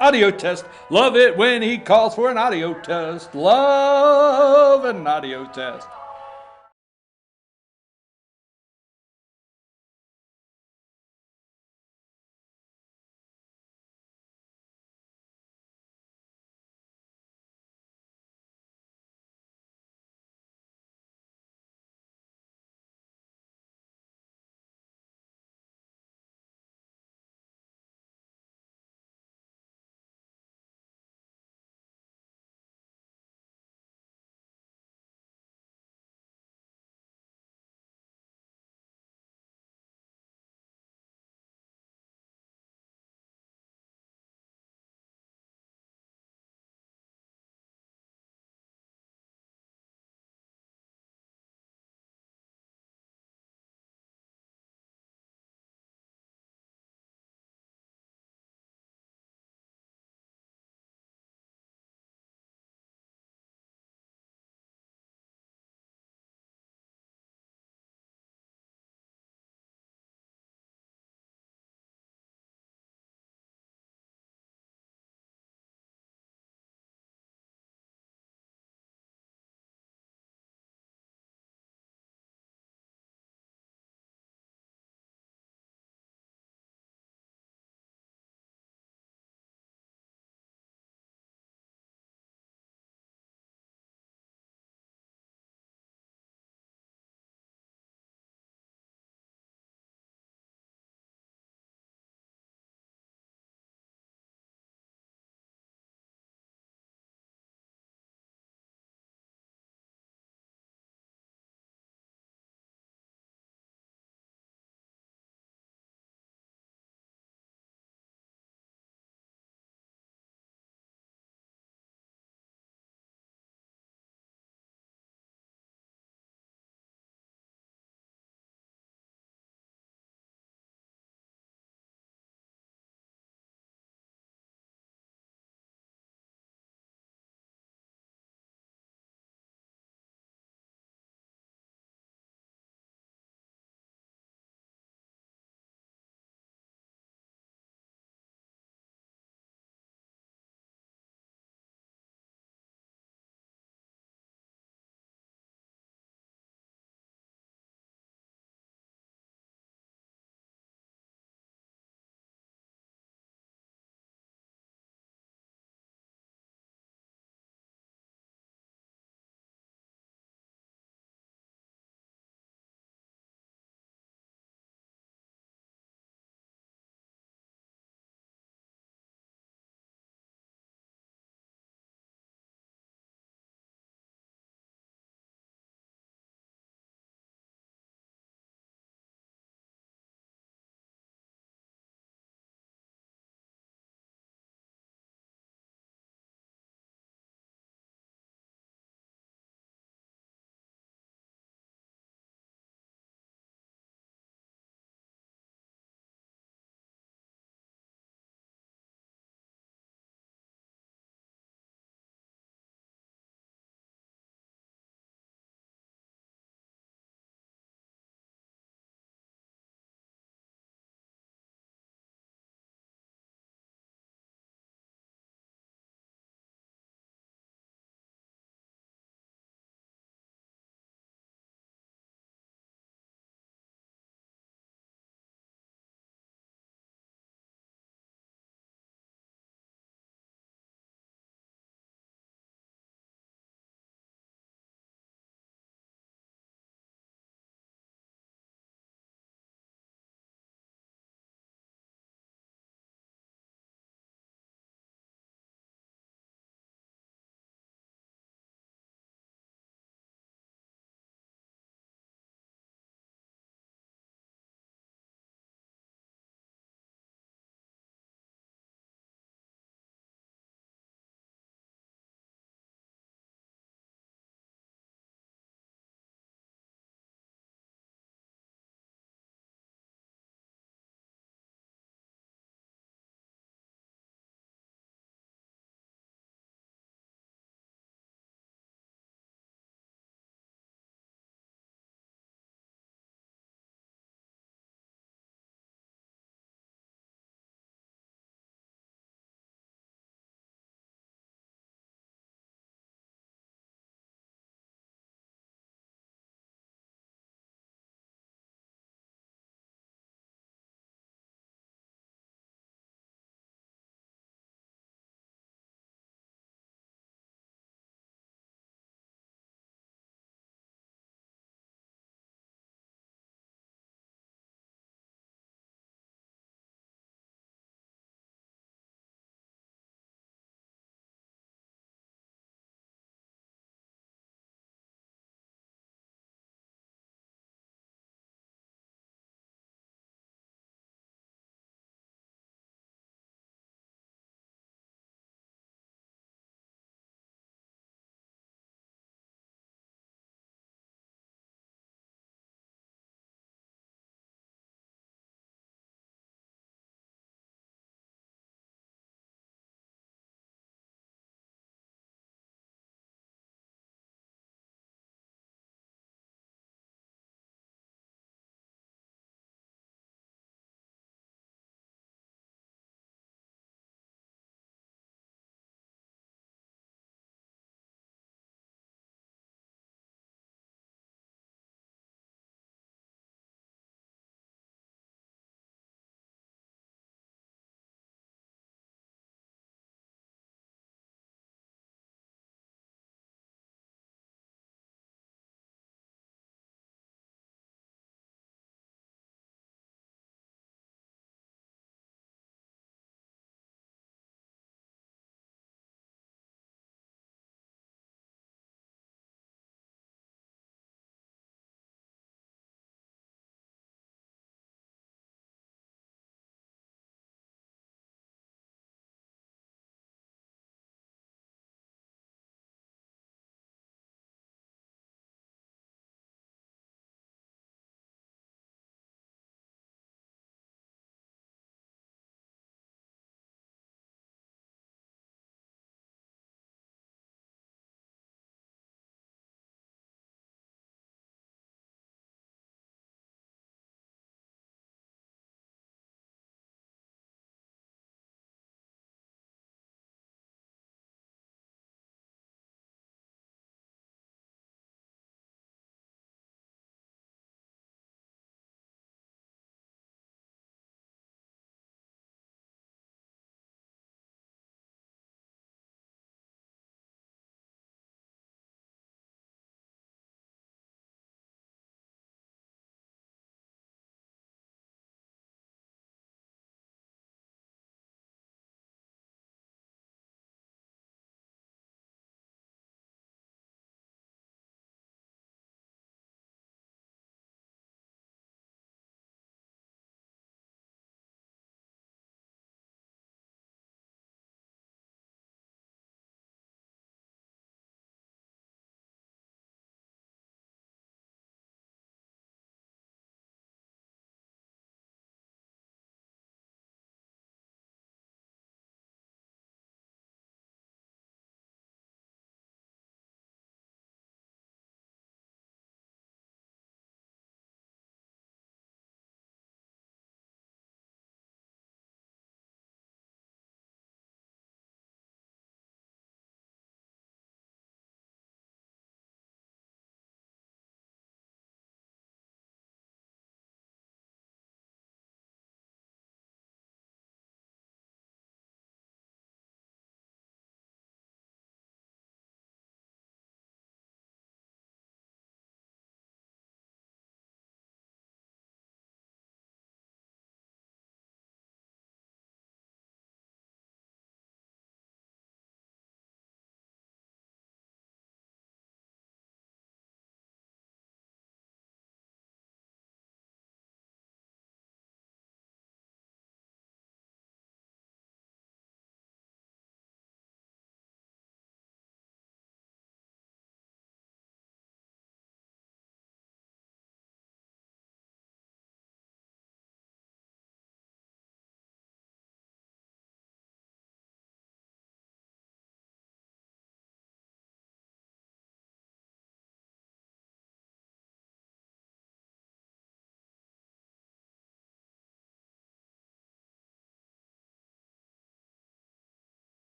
Audio test. Love it when he calls for an audio test. Love an audio test.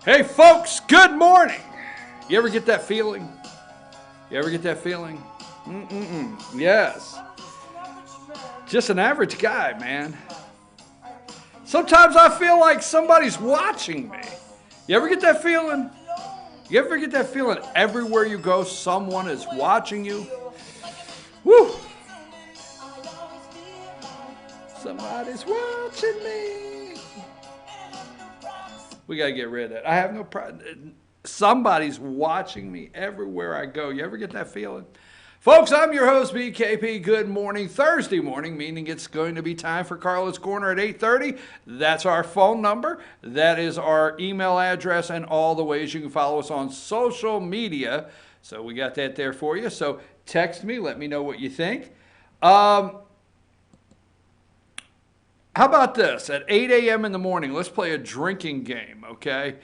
Hey folks, good morning. You ever get that feeling? You ever get that feeling? Yes. Just an average guy, man. Sometimes I feel like somebody's watching me. You ever get that feeling? You ever get that feeling everywhere you go, someone is watching you? Woo! Somebody's watching me. We got to get rid of that. I have no problem. Somebody's watching me everywhere I go. You ever get that feeling? Folks, I'm your host, BKP. Good morning. Thursday morning, meaning it's going to be time for Carla's Corner at 8:30. That's our phone number. That is our email address and all the ways you can follow us on social media. So we got that there for you. So text me. Let me know what you think. How about this? At 8 a.m. in the morning, let's play a drinking game, okay?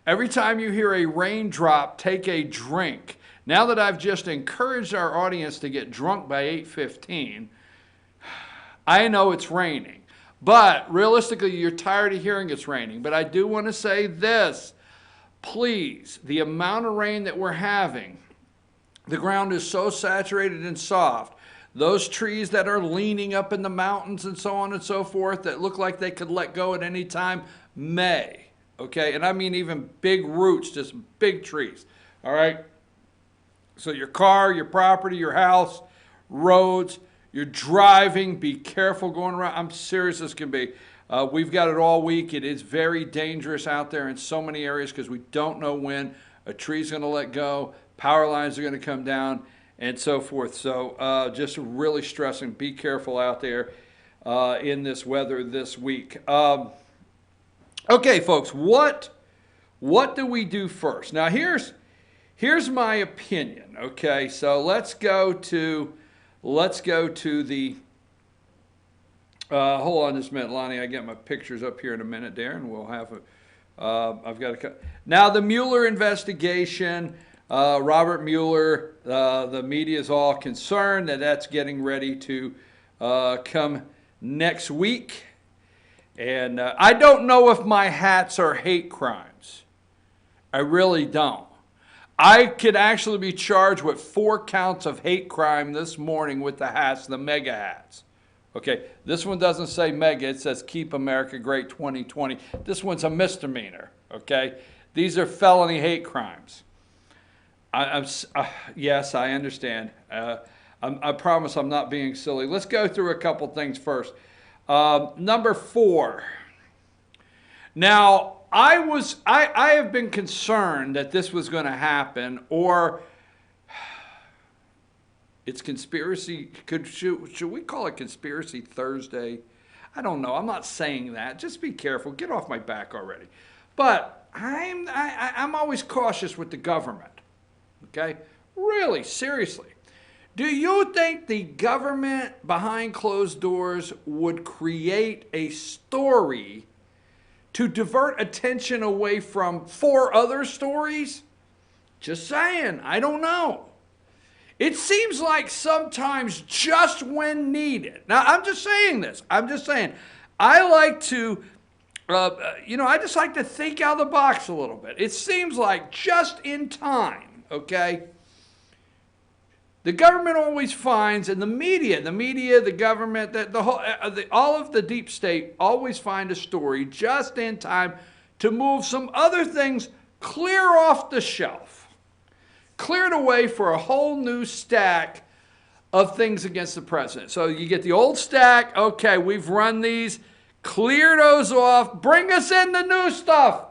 Every time you hear a raindrop, take a drink. Now that I've just encouraged our audience to get drunk by 8:15, I know it's raining. But realistically, you're tired of hearing it's raining. But I do want to say this. Please, the amount of rain that we're having, the ground is so saturated and soft. Those trees that are leaning up in the mountains and so on and so forth that look like they could let go at any time may. Okay, and I mean even big roots, just big trees. All right. So your car, your property, your house, roads, you're driving, be careful going around. I'm serious as can be. We've got it all week. It is very dangerous out there in so many areas because we don't know when a tree's going to let go, power lines are going to come down, and so forth. So just really stressing, be careful out there in this weather this week. Okay, folks, what do we do first? Now, here's my opinion, okay? So let's go to the, hold on just a minute, Lonnie. I get my pictures up here in a minute there, and we'll have I've got to, now the Mueller investigation, Robert Mueller, the media is all concerned that that's getting ready to come next week. And I don't know if my hats are hate crimes. I really don't. I could actually be charged with 4 counts of hate crime this morning with the hats, the mega hats. Okay, this one doesn't say mega, it says Keep America Great 2020. This one's a misdemeanor, okay? These are felony hate crimes. Yes, I understand. I promise I'm not being silly. Let's go through a couple things first. Number 4. Now, I have been concerned that this was going to happen, or it's conspiracy. Should we call it Conspiracy Thursday? I don't know. I'm not saying that. Just be careful. Get off my back already. But I'm always cautious with the government. Okay? Really, seriously. Do you think the government behind closed doors would create a story to divert attention away from 4 other stories? Just saying, I don't know. It seems like sometimes just when needed. Now, I'm just saying this. I'm just saying, I like to, I just like to think out of the box a little bit. It seems like just in time, okay? The government always finds, and the media, the government, the whole, all of the deep state always find a story just in time to move some other things clear off the shelf, cleared away for a whole new stack of things against the president. So you get the old stack, okay, we've run these, clear those off, bring us in the new stuff,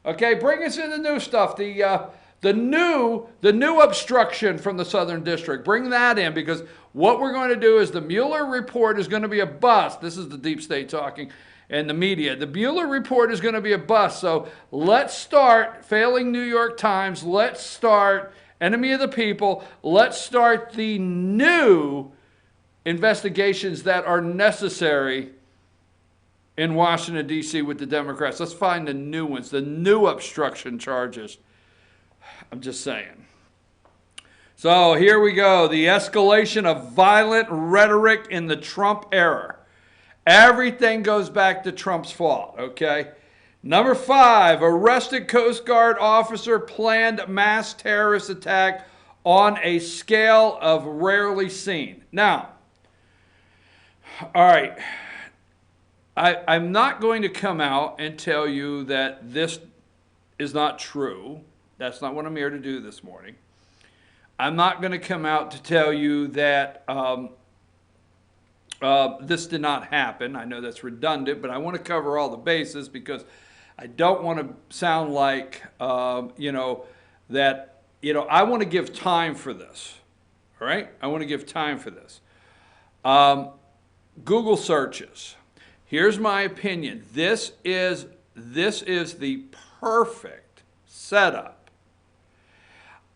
okay, bring us in the new stuff, the new obstruction from the Southern District. Bring that in, because what we're going to do is the Mueller report is going to be a bust. This is the deep state talking and the media. The Mueller report is going to be a bust. So let's start failing New York Times. Let's start enemy of the people. Let's start the new investigations that are necessary in Washington, D.C. with the Democrats. Let's find the new ones, the new obstruction charges. I'm just saying. So here we go. The escalation of violent rhetoric in the Trump era. Everything goes back to Trump's fault, okay? Number 5, arrested Coast Guard officer planned mass terrorist attack on a scale of rarely seen. Now, all right, I'm not going to come out and tell you that this is not true. That's not what I'm here to do this morning. I'm not going to come out to tell you that this did not happen. I know that's redundant, but I want to cover all the bases because I don't want to sound like, that, I want to give time for this. All right? I want to give time for this. Google searches. Here's my opinion. This is the perfect setup.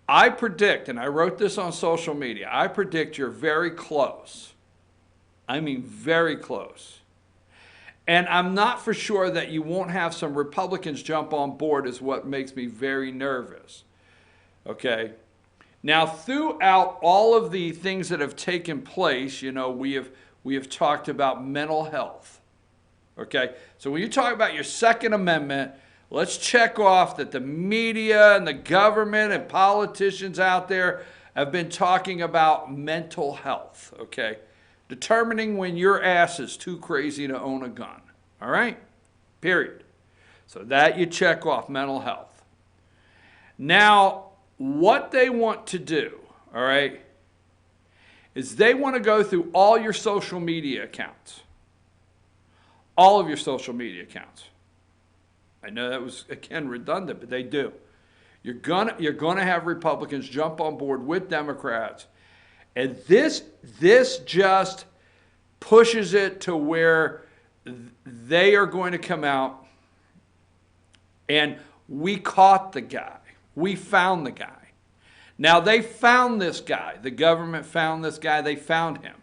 I predict, and I wrote this on social media, I predict you're very close. I mean very close. And I'm not for sure that you won't have some Republicans jump on board is what makes me very nervous. Okay? Now, throughout all of the things that have taken place, we have talked about mental health. Okay? So when you talk about your Second Amendment, let's check off that the media and the government and politicians out there have been talking about mental health. Okay? Determining when your ass is too crazy to own a gun. All right? Period. So that you check off mental health. Now, what they want to do, all right, is they want to go through all your social media accounts. All of your social media accounts. I know that was, again, redundant, but they do. You're gonna have Republicans jump on board with Democrats. And this just pushes it to where they are going to come out and we caught the guy. We found the guy. Now they found this guy. The government found this guy. They found him.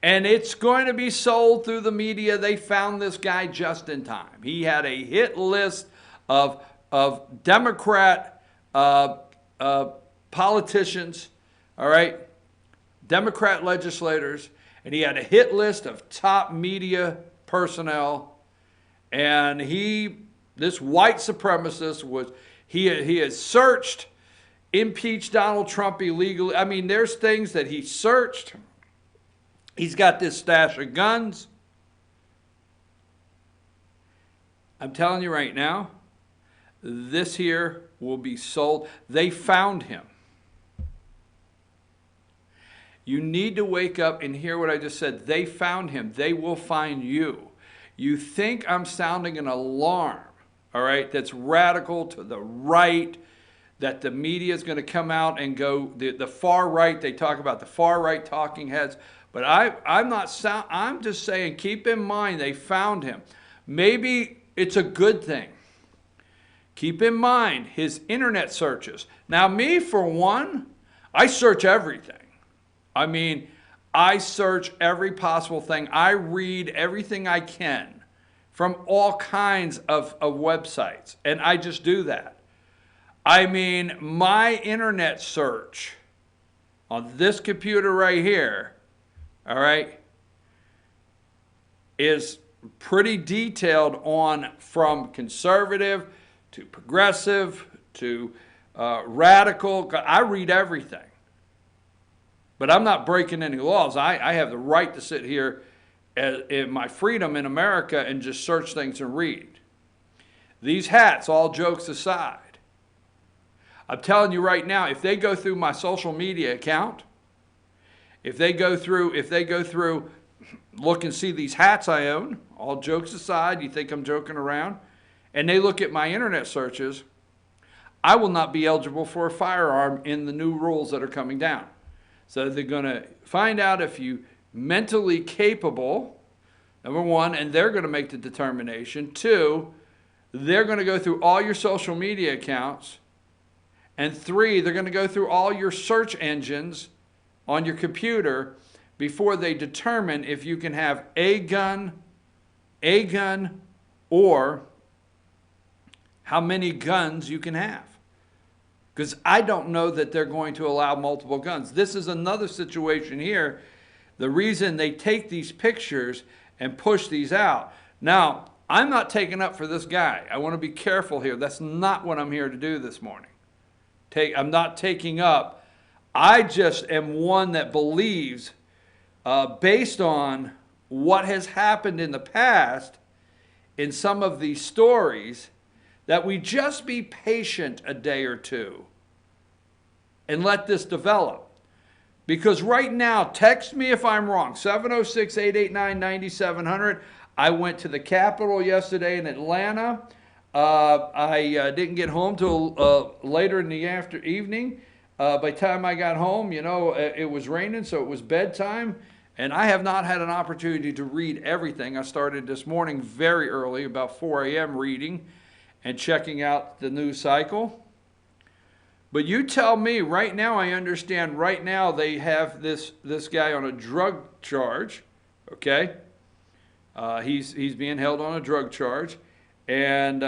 And it's going to be sold through the media. They found this guy just in time. He had a hit list of Democrat politicians, all right? Democrat legislators, and he had a hit list of top media personnel, and this white supremacist he has searched, impeached Donald Trump illegally. I mean, there's things that he searched. He's got this stash of guns. I'm telling you right now, this here will be sold. They found him. You need to wake up and hear what I just said. They found him. They will find you. You think I'm sounding an alarm, all right, that's radical to the right, that the media is going to come out and go, the far right, they talk about the far right talking heads. But I'm just saying, keep in mind, they found him. Maybe it's a good thing. Keep in mind his internet searches. Now, me, for one, I search everything. I mean, I search every possible thing. I read everything I can from all kinds of websites, and I just do that. I mean, my internet search on this computer right here, all right, is pretty detailed on from conservative to progressive to radical. I read everything. But I'm not breaking any laws. I have the right to sit here in my freedom in America and just search things and read. These hats, all jokes aside, I'm telling you right now, if they go through my social media account, if they go through, look and see these hats I own, all jokes aside, you think I'm joking around, and they look at my internet searches, I will not be eligible for a firearm in the new rules that are coming down. So they're going to find out if you're mentally capable, number one, and they're going to make the determination. Two, they're going to go through all your social media accounts. And three, they're going to go through all your search engines on your computer before they determine if you can have a gun, or how many guns you can have. Because I don't know that they're going to allow multiple guns. This is another situation here. The reason they take these pictures and push these out. Now, I'm not taking up for this guy. I want to be careful here. That's not what I'm here to do this morning. I'm not taking up. I just am one that believes, based on what has happened in the past in some of these stories, that we just be patient a day or two and let this develop. Because right now, text me if I'm wrong, 706-889-9700. I went to the Capitol yesterday in Atlanta. I didn't get home till later in the evening. By the time I got home, it was raining, so it was bedtime. And I have not had an opportunity to read everything. I started this morning very early, about 4 a.m. reading and checking out the news cycle. But you tell me, right now I understand, right now they have this guy on a drug charge, okay? He's being held on a drug charge. And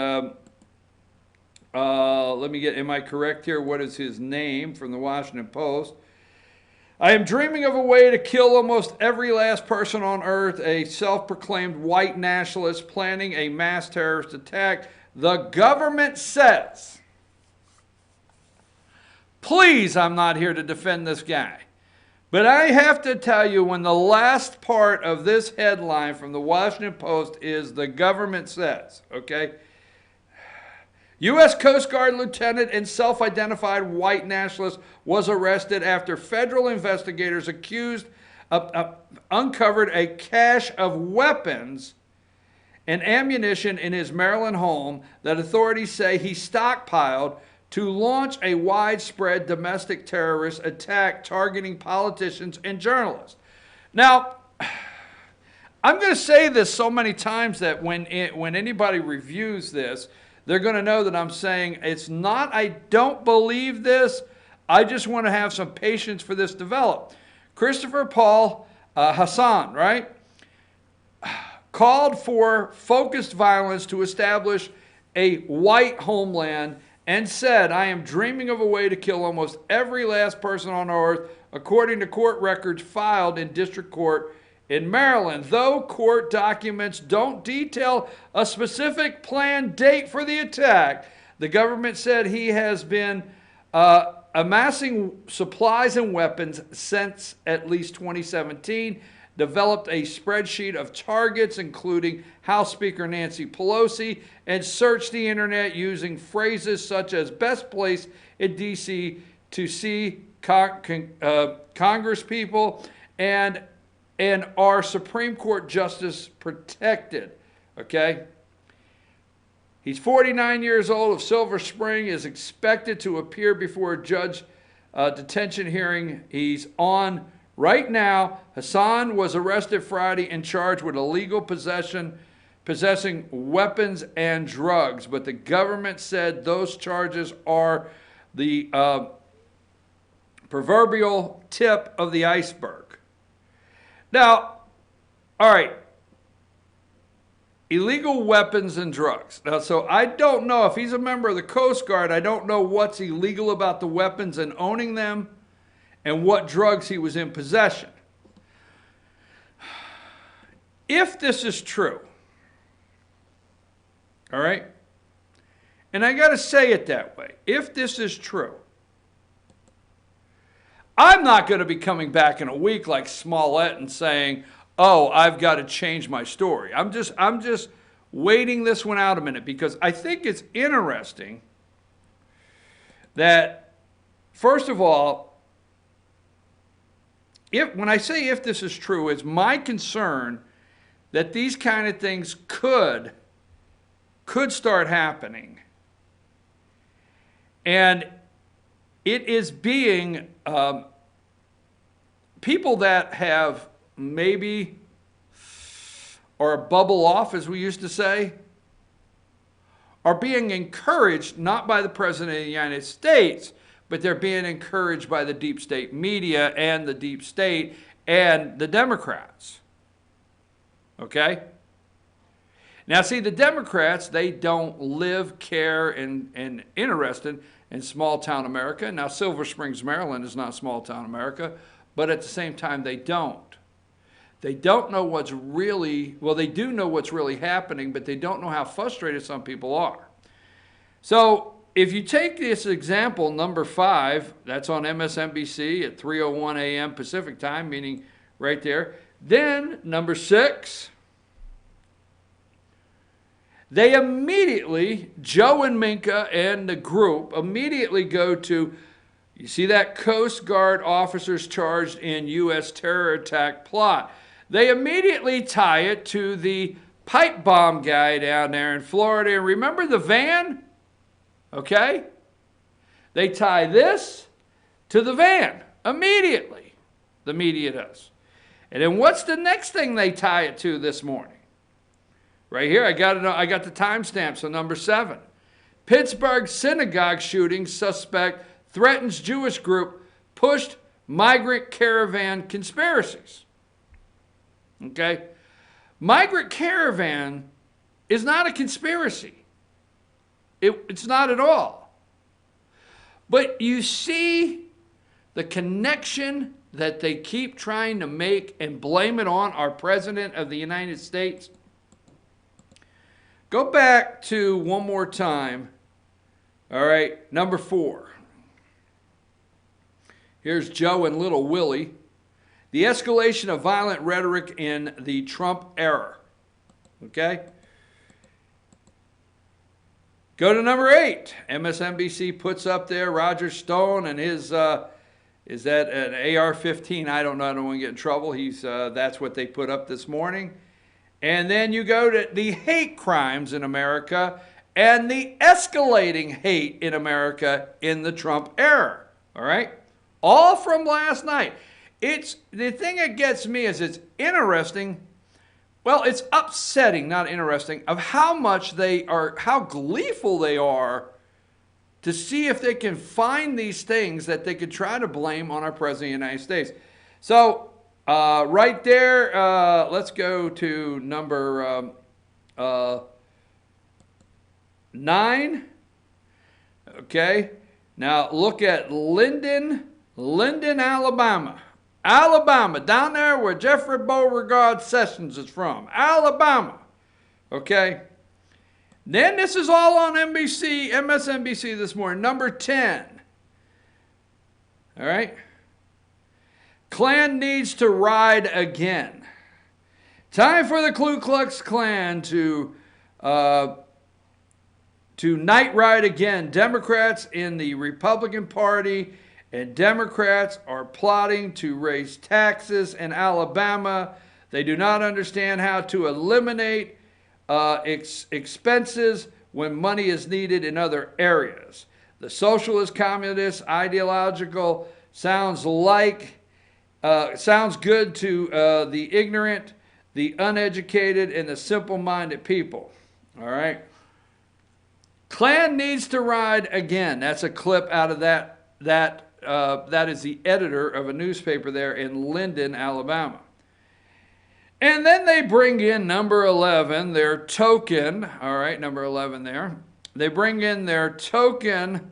let me get, am I correct here? What is his name from the Washington Post? I am dreaming of a way to kill almost every last person on earth, a self-proclaimed white nationalist planning a mass terrorist attack. The government says. Please, I'm not here to defend this guy. But I have to tell you, when the last part of this headline from the Washington Post is the government says, okay? U.S. Coast Guard lieutenant and self-identified white nationalist was arrested after federal investigators uncovered a cache of weapons and ammunition in his Maryland home that authorities say he stockpiled to launch a widespread domestic terrorist attack targeting politicians and journalists. Now, I'm going to say this so many times that when anybody reviews this, they're going to know that I'm saying it's not, I don't believe this. I just want to have some patience for this to develop. Christopher Paul Hassan, right, called for focused violence to establish a white homeland and said, I am dreaming of a way to kill almost every last person on earth, according to court records filed in district court in Maryland. Though court documents don't detail a specific planned date for the attack, the government said he has been amassing supplies and weapons since at least 2017, developed a spreadsheet of targets, including House Speaker Nancy Pelosi, and searched the internet using phrases such as best place in D.C. to see Congress people and our Supreme Court justice protected, okay? He's 49 years old of Silver Spring, is expected to appear before a judge detention hearing he's on right now. Hassan was arrested Friday and charged with illegal possessing weapons and drugs, but the government said those charges are the proverbial tip of the iceberg. Now, all right, illegal weapons and drugs. Now, so I don't know if he's a member of the Coast Guard. I don't know what's illegal about the weapons and owning them and what drugs he was in possession. If this is true, all right, and I got to say it that way, if this is true, I'm not going to be coming back in a week like Smollett and saying, oh, I've got to change my story. I'm just waiting this one out a minute, because I think it's interesting that, first of all, when I say if this is true, it's my concern that these kind of things could start happening. And it is being people that have maybe, or bubble off, as we used to say, are being encouraged not by the President of the United States, but they're being encouraged by the deep state media and the deep state and the Democrats. Okay? Now, see, the Democrats, they don't live, care, and interested in small-town America. Now, Silver Springs, Maryland is not small-town America, but at the same time, they don't. They don't know what's really, well, they do know what's really happening, but they don't know how frustrated some people are. So if you take this example, number 5, that's on MSNBC at 3:01 a.m. Pacific time, meaning right there. Then number 6, they immediately, Joe and Minka and the group immediately go to, you see that Coast Guard officers charged in U.S. terror attack plot. They immediately tie it to the pipe bomb guy down there in Florida. And remember the van? Okay? They tie this to the van immediately. The media does. And then what's the next thing they tie it to this morning? Right here, I got the timestamp, so number 7. Pittsburgh synagogue shooting suspect threatens Jewish group, pushed migrant caravan conspiracies. Okay? Migrant caravan is not a conspiracy. It's not at all. But you see the connection that they keep trying to make and blame it on our President of the United States. Go back to one more time. All right, number 4. Here's Joe and Little Willie. The escalation of violent rhetoric in the Trump era. Okay? Go to number 8. MSNBC puts up there Roger Stone and his, is that an AR-15? I don't know. I don't want to get in trouble. That's what they put up this morning. And then you go to the hate crimes in America and the escalating hate in America in the Trump era. All right? All from last night. The thing that gets me is it's interesting. Well, it's upsetting, not interesting, of how much how gleeful they are to see if they can find these things that they could try to blame on our President of the United States. So, right there, let's go to number 9. Okay. Now look at Linden, Alabama. Alabama, down there where Jeffrey Beauregard Sessions is from. Alabama. Okay. Then this is all on MSNBC this morning. Number 10. All right. Klan needs to ride again. Time for the Ku Klux Klan to night ride again. Democrats in the Republican Party and Democrats are plotting to raise taxes in Alabama. They do not understand how to eliminate expenses when money is needed in other areas. The socialist, communist, ideological sounds good to the ignorant, the uneducated, and the simple-minded people. All right. Klan needs to ride again. That's a clip out of that is the editor of a newspaper there in Linden, Alabama. And then they bring in number 11, their token, all right, number 11 there. They bring in their token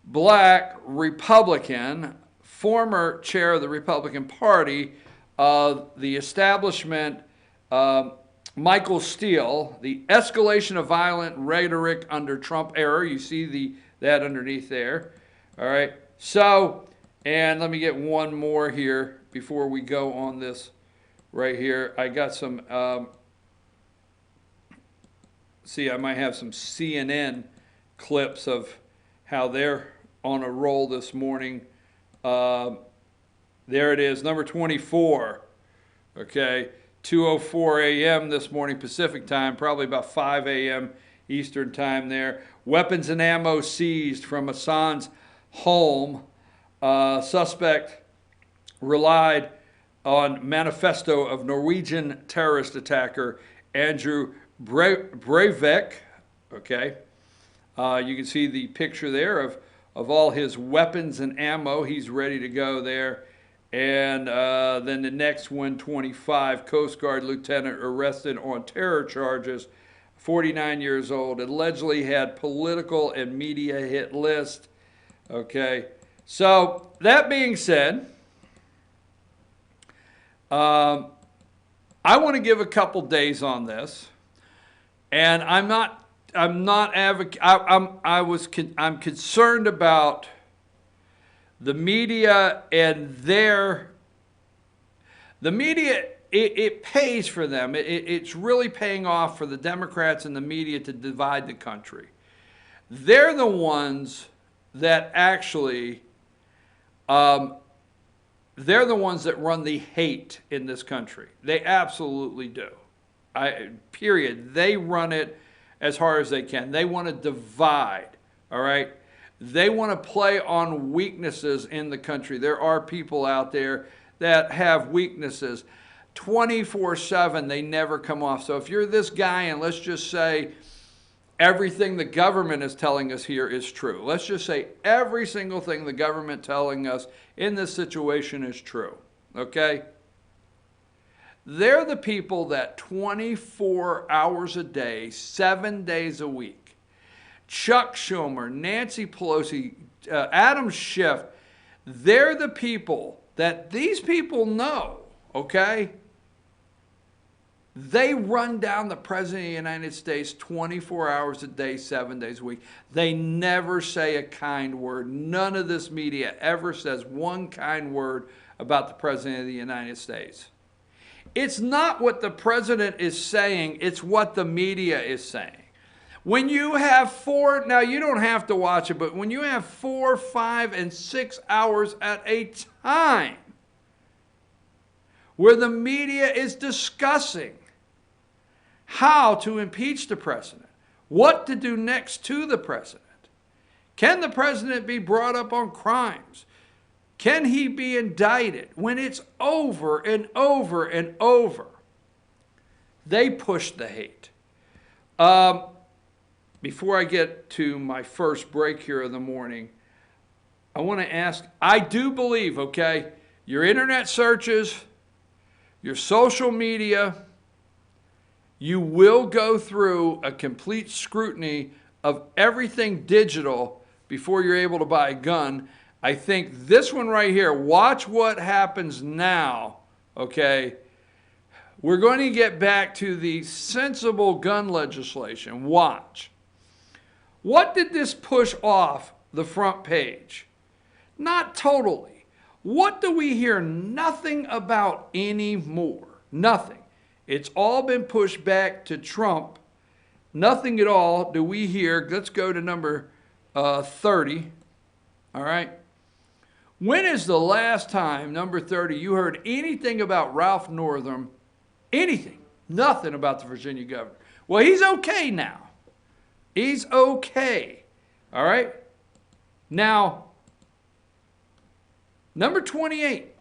black Republican, former chair of the Republican Party, the establishment, Michael Steele, the escalation of violent rhetoric under Trump era. You see that underneath there. All right. So, and let me get one more here before we go on this right here. I got some, I might have some CNN clips of how they're on a roll this morning. There it is, number 24. Okay, 2:04 a.m. this morning Pacific time, probably about 5 a.m. Eastern time there. Weapons and ammo seized from Assange's home. Suspect relied on manifesto of Norwegian terrorist attacker Andrew Breivik. Okay, you can see the picture there of all his weapons and ammo. He's ready to go there. And then the next one, 25, Coast Guard lieutenant arrested on terror charges, 49 years old, allegedly had political and media hit list. Okay, so that being said, I want to give a couple days on this, and I'm concerned about the media and the media. It pays for them. It's really paying off for the Democrats and the media to divide the country. They're the ones that actually, they're the ones that run the hate in this country. They absolutely do. Period. They run it as hard as they can. They want to divide, all right? They want to play on weaknesses in the country. There are people out there that have weaknesses. 24/7, they never come off. So if you're this guy, and let's just say everything the government is telling us here is true. Let's just say every single thing the government telling us in this situation is true, okay? They're the people that 24 hours a day, 7 days a week, Chuck Schumer, Nancy Pelosi, Adam Schiff, they're the people that these people know, okay? They run down the President of the United States 24 hours a day, 7 days a week. They never say a kind word. None of this media ever says one kind word about the President of the United States. It's not what the President is saying, it's what the media is saying. When you have now you don't have to watch it, but when you have 4, 5, and 6 hours at a time where the media is discussing how to impeach the president, what to do next to the president. Can the president be brought up on crimes? Can he be indicted? When it's over and over and over, they push the hate. Before I get to my first break here of the morning, I want to ask, I do believe, okay, your internet searches, your social media, you will go through a complete scrutiny of everything digital before you're able to buy a gun. I think this one right here, watch what happens now, okay? We're going to get back to the sensible gun legislation. Watch. What did this push off the front page? Not totally. What do we hear nothing about anymore? Nothing. It's all been pushed back to Trump. Nothing at all do we hear. Let's go to number 30. All right. When is the last time, number 30, you heard anything about Ralph Northam? Anything. Nothing about the Virginia governor. Well, he's okay now. He's okay. All right. Now, number 28.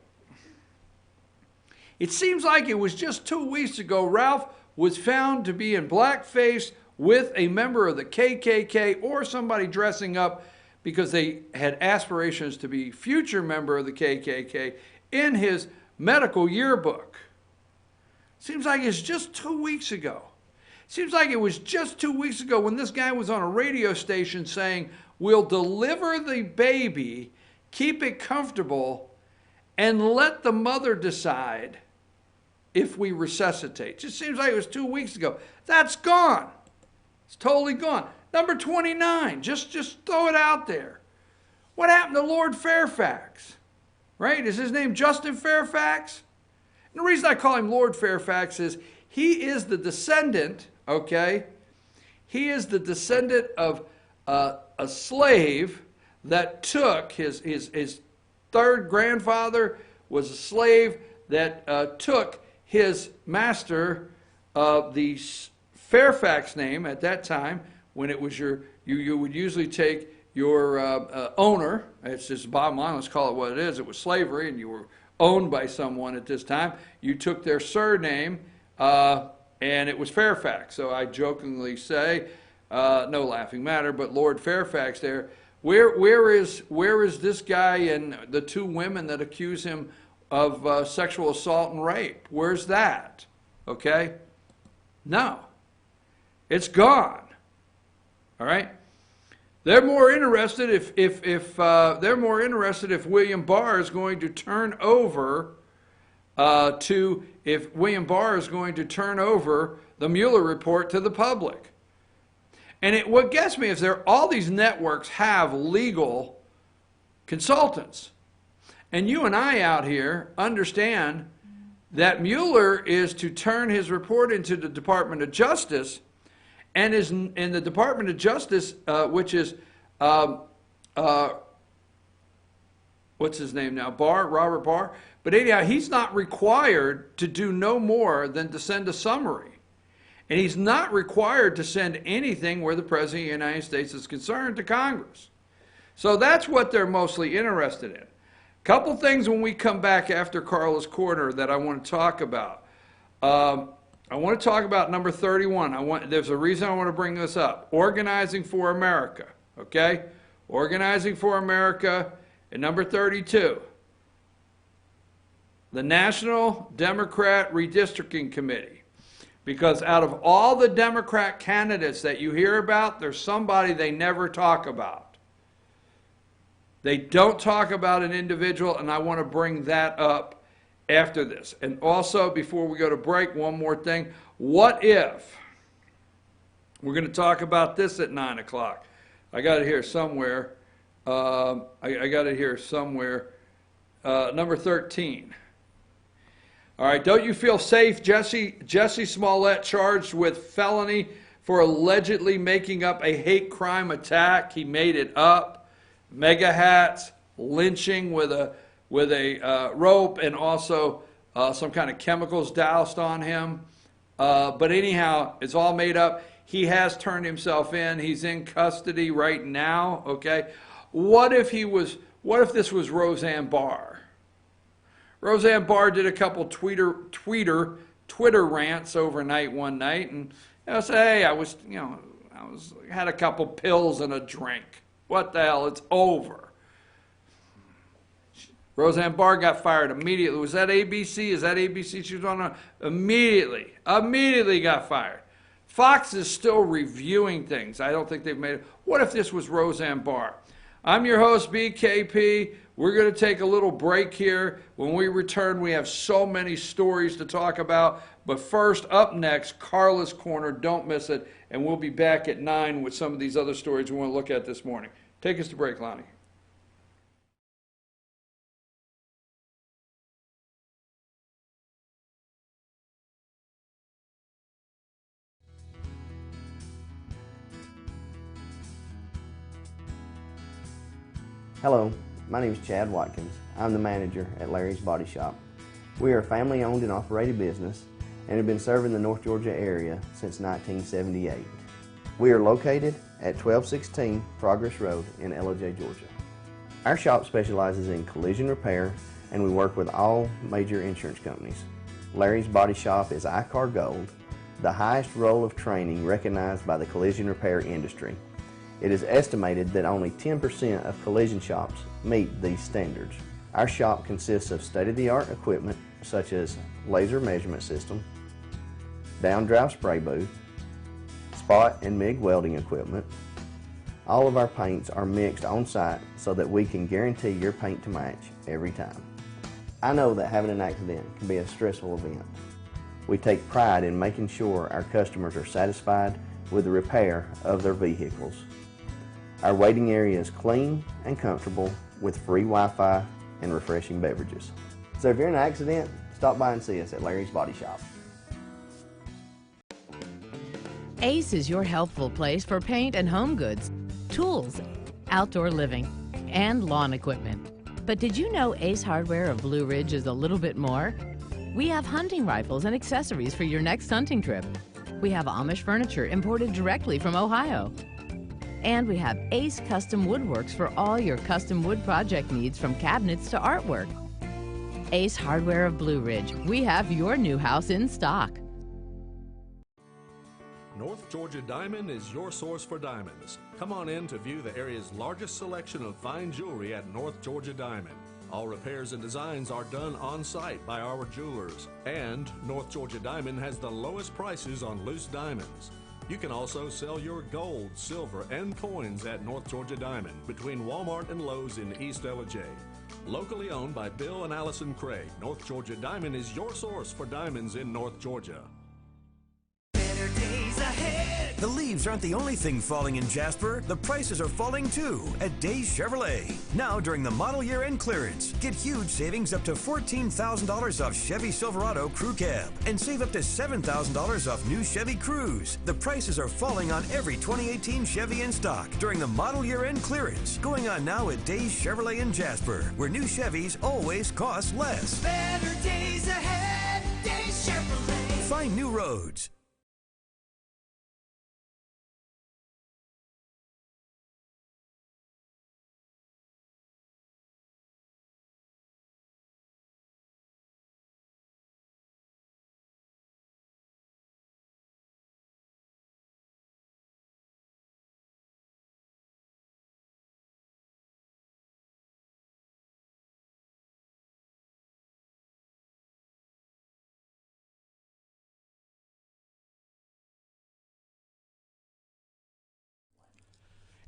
It seems like it was just 2 weeks ago Ralph was found to be in blackface with a member of the KKK or somebody dressing up because they had aspirations to be future member of the KKK in his medical yearbook. Seems like it's just 2 weeks ago. Seems like it was just 2 weeks ago when this guy was on a radio station saying, we'll deliver the baby, keep it comfortable, and let the mother decide if we resuscitate. Just seems like it was 2 weeks ago. That's gone. It's totally gone. Number 29, just throw it out there. What happened to Lord Fairfax? Right? Is his name Justin Fairfax? And the reason I call him Lord Fairfax is he is the descendant, okay? He is the descendant of a slave that took his third grandfather was a slave that took his master, the Fairfax name at that time, when it was you would usually take your owner, it's just bottom line, let's call it what it is, it was slavery and you were owned by someone at this time, you took their surname and it was Fairfax. So I jokingly say, no laughing matter, but Lord Fairfax there, where is this guy and the 2 women that accuse him of sexual assault and rape? Where's that? Okay? No. It's gone. All right? They're more interested if William Barr is going to turn over to if William Barr is going to turn over the Mueller report to the public. And what gets me is all these networks have legal consultants. And you and I out here understand that Mueller is to turn his report into the Department of Justice, and is in the Department of Justice, which is, what's his name now? Robert Barr. But anyhow, he's not required to do no more than to send a summary. And he's not required to send anything where the President of the United States is concerned to Congress. So that's what they're mostly interested in. Couple things when we come back after Carla's Corner that I want to talk about. I want to talk about number 31. There's a reason I want to bring this up. Organizing for America, okay? Organizing for America. And number 32, the National Democrat Redistricting Committee. Because out of all the Democrat candidates that you hear about, there's somebody they never talk about. They don't talk about an individual, and I want to bring that up after this. And also, before we go to break, one more thing. What if, we're going to talk about this at 9 o'clock. I got it here somewhere. I got it here somewhere. Number 13. All right, don't you feel safe? Jesse Smollett charged with felony for allegedly making up a hate crime attack. He made it up. Mega hats, lynching with a rope, and also some kind of chemicals doused on him. But anyhow, it's all made up. He has turned himself in. He's in custody right now. Okay, what if this was Roseanne Barr? Roseanne Barr did a couple Twitter rants overnight one night, and say, hey, I had a couple pills and a drink. What the hell? It's over. Roseanne Barr got fired immediately. Was that ABC? Is that ABC she was on? Immediately got fired. Fox is still reviewing things. I don't think they've made it. What if this was Roseanne Barr? I'm your host, BKP. We're going to take a little break here. When we return, we have so many stories to talk about. But first, up next, Carla's Corner. Don't miss it. And we'll be back at 9 with some of these other stories we want to look at this morning. Take us to break, Lonnie. Hello, my name is Chad Watkins. I'm the manager at Larry's Body Shop. We are a family-owned and operated business and have been serving the North Georgia area since 1978. We are located at 1216 Progress Road in LOJ, Georgia. Our shop specializes in collision repair, and we work with all major insurance companies. Larry's Body Shop is ICAR Gold, the highest role of training recognized by the collision repair industry. It is estimated that only 10% of collision shops meet these standards. Our shop consists of state-of-the-art equipment such as laser measurement system, down-drive spray booth, spot and MIG welding equipment. All of our paints are mixed on-site so that we can guarantee your paint to match every time. I know that having an accident can be a stressful event. We take pride in making sure our customers are satisfied with the repair of their vehicles. Our waiting area is clean and comfortable with free Wi-Fi and refreshing beverages. So if you're in an accident, stop by and see us at Larry's Body Shop. Ace is your healthful place for paint and home goods, tools, outdoor living, and lawn equipment. But did you know Ace Hardware of Blue Ridge is a little bit more? We have hunting rifles and accessories for your next hunting trip. We have Amish furniture imported directly from Ohio. And we have Ace Custom Woodworks for all your custom wood project needs, from cabinets to artwork. Ace Hardware of Blue Ridge. We have your new house in stock. North Georgia Diamond is your source for diamonds. Come on in to view the area's largest selection of fine jewelry at North Georgia Diamond. All repairs and designs are done on-site by our jewelers. And North Georgia Diamond has the lowest prices on loose diamonds. You can also sell your gold, silver, and coins at North Georgia Diamond between Walmart and Lowe's in East LJ. Locally owned by Bill and Allison Craig, North Georgia Diamond is your source for diamonds in North Georgia. Better days ahead. The leaves aren't the only thing falling in Jasper. The prices are falling too at Days Chevrolet. Now during the model year end clearance, get huge savings up to $14,000 off Chevy Silverado Crew Cab and save up to $7,000 off new Chevy Cruze. The prices are falling on every 2018 Chevy in stock during the model year end clearance, going on now at Days Chevrolet in Jasper, where new Chevys always cost less. Better days ahead. Days Chevrolet. Find new roads.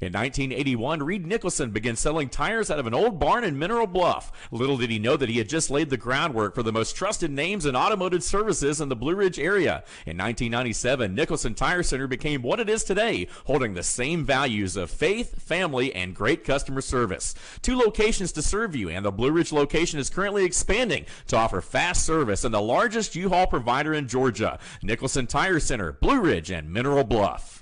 In 1981, Reed Nicholson began selling tires out of an old barn in Mineral Bluff. Little did he know that he had just laid the groundwork for the most trusted names in automotive services in the Blue Ridge area. In 1997, Nicholson Tire Center became what it is today, holding the same values of faith, family, and great customer service. 2 locations to serve you, and the Blue Ridge location is currently expanding to offer fast service and the largest U-Haul provider in Georgia. Nicholson Tire Center, Blue Ridge, and Mineral Bluff.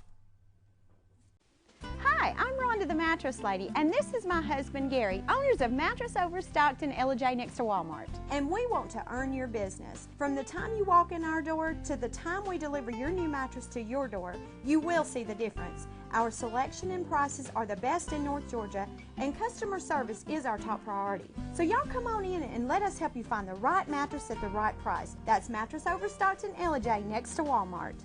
Hi, I'm Rhonda the Mattress Lady, and this is my husband Gary, owners of Mattress Overstocked in Ella next to Walmart. And we want to earn your business. From the time you walk in our door to the time we deliver your new mattress to your door, you will see the difference. Our selection and prices are the best in North Georgia, and customer service is our top priority. So y'all come on in and let us help you find the right mattress at the right price. That's Mattress Overstocked in Ella next to Walmart.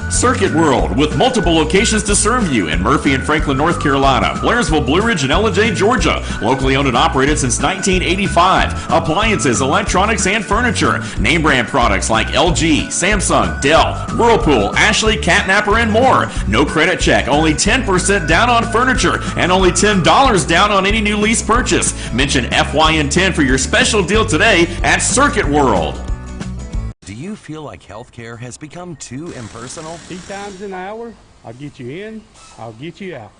Circuit World, with multiple locations to serve you in Murphy and Franklin, North Carolina, Blairsville, Blue Ridge, and Ella, Georgia. Locally owned and operated since 1985. Appliances, electronics, and furniture. Name brand products like LG, Samsung, Dell, Whirlpool, Ashley, Catnapper, and more. No credit check, only 10% down on furniture, and only $10 down on any new lease purchase. Mention FYN10 for your special deal today at Circuit World. Do you feel like healthcare has become too impersonal? 3 times an hour, I'll get you in, I'll get you out.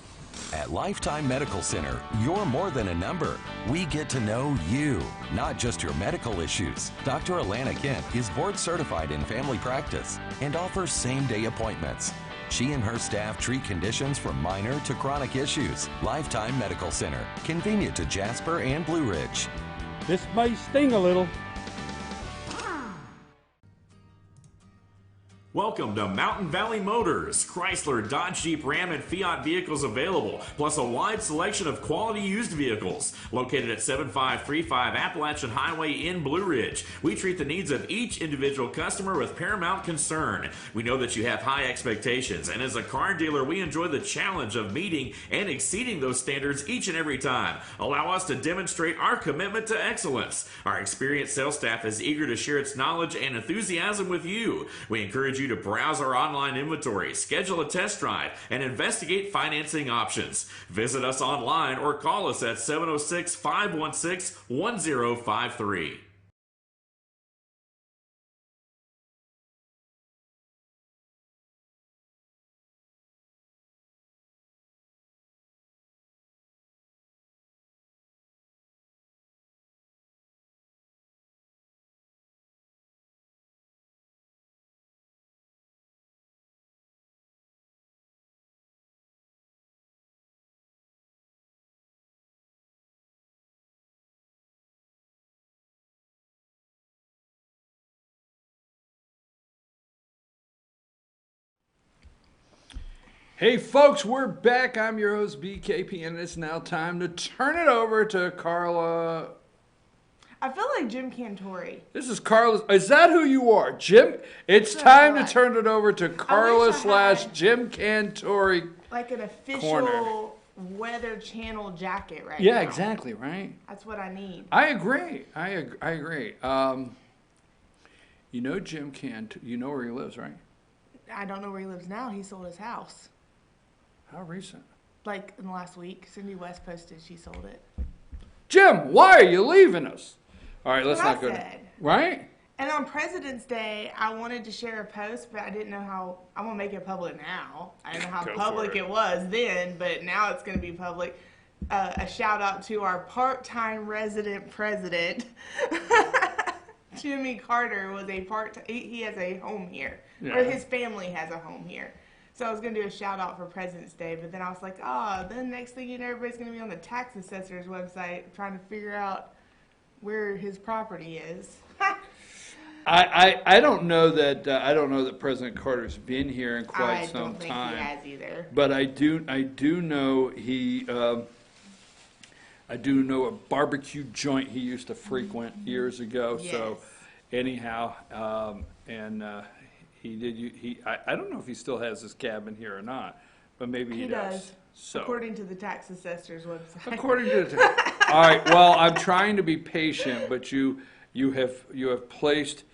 At Lifetime Medical Center, you're more than a number. We get to know you, not just your medical issues. Dr. Alana Kent is board certified in family practice and offers same-day appointments. She and her staff treat conditions from minor to chronic issues. Lifetime Medical Center, convenient to Jasper and Blue Ridge. This may sting a little. Welcome to Mountain Valley Motors. Chrysler, Dodge, Jeep, Ram, and Fiat vehicles available, plus a wide selection of quality used vehicles. Located at 7535 Appalachian Highway in Blue Ridge, we treat the needs of each individual customer with paramount concern. We know that you have high expectations, and as a car dealer, we enjoy the challenge of meeting and exceeding those standards each and every time. Allow us to demonstrate our commitment to excellence. Our experienced sales staff is eager to share its knowledge and enthusiasm with you. We encourage you to browse our online inventory, schedule a test drive, and investigate financing options. Visit us online or call us at 706-516-1053. Hey folks, we're back. I'm your host BKP, and it's now time to turn it over to Carla. I feel like Jim Cantori. This is Carla. Is that who you are, Jim? It's time to turn it over to Carla / Jim Cantori. Like an official corner. Weather Channel jacket right now. Yeah, exactly, right? That's what I need. I agree. I agree. You know Jim Cantori, you know where he lives, right? I don't know where he lives now. He sold his house. How recent? like in the last week. Cindy West posted she sold it. Jim, why are you leaving us? All right, let's not That's go. what I said. Right? And on President's Day, I wanted to share a post, but I didn't know how. I'm gonna make it public now. I didn't know how Go for public it. it was then, but now it's gonna be public. A shout out to our part-time resident president, Jimmy Carter. Was a he has a home here, or Yeah. his family has a home here. So I was gonna do a shout out for President's Day, but then I was like, then next thing you know, everybody's gonna be on the tax assessor's website trying to figure out where his property is. I don't know that President Carter's been here in quite some I don't think time. he has either. But I do know I do know a barbecue joint he used to frequent years ago. So anyhow, I don't know if he still has his cabin here or not, but maybe he does. So According to the tax assessor's website. according to the all right. Well, I'm trying to be patient, but you have placed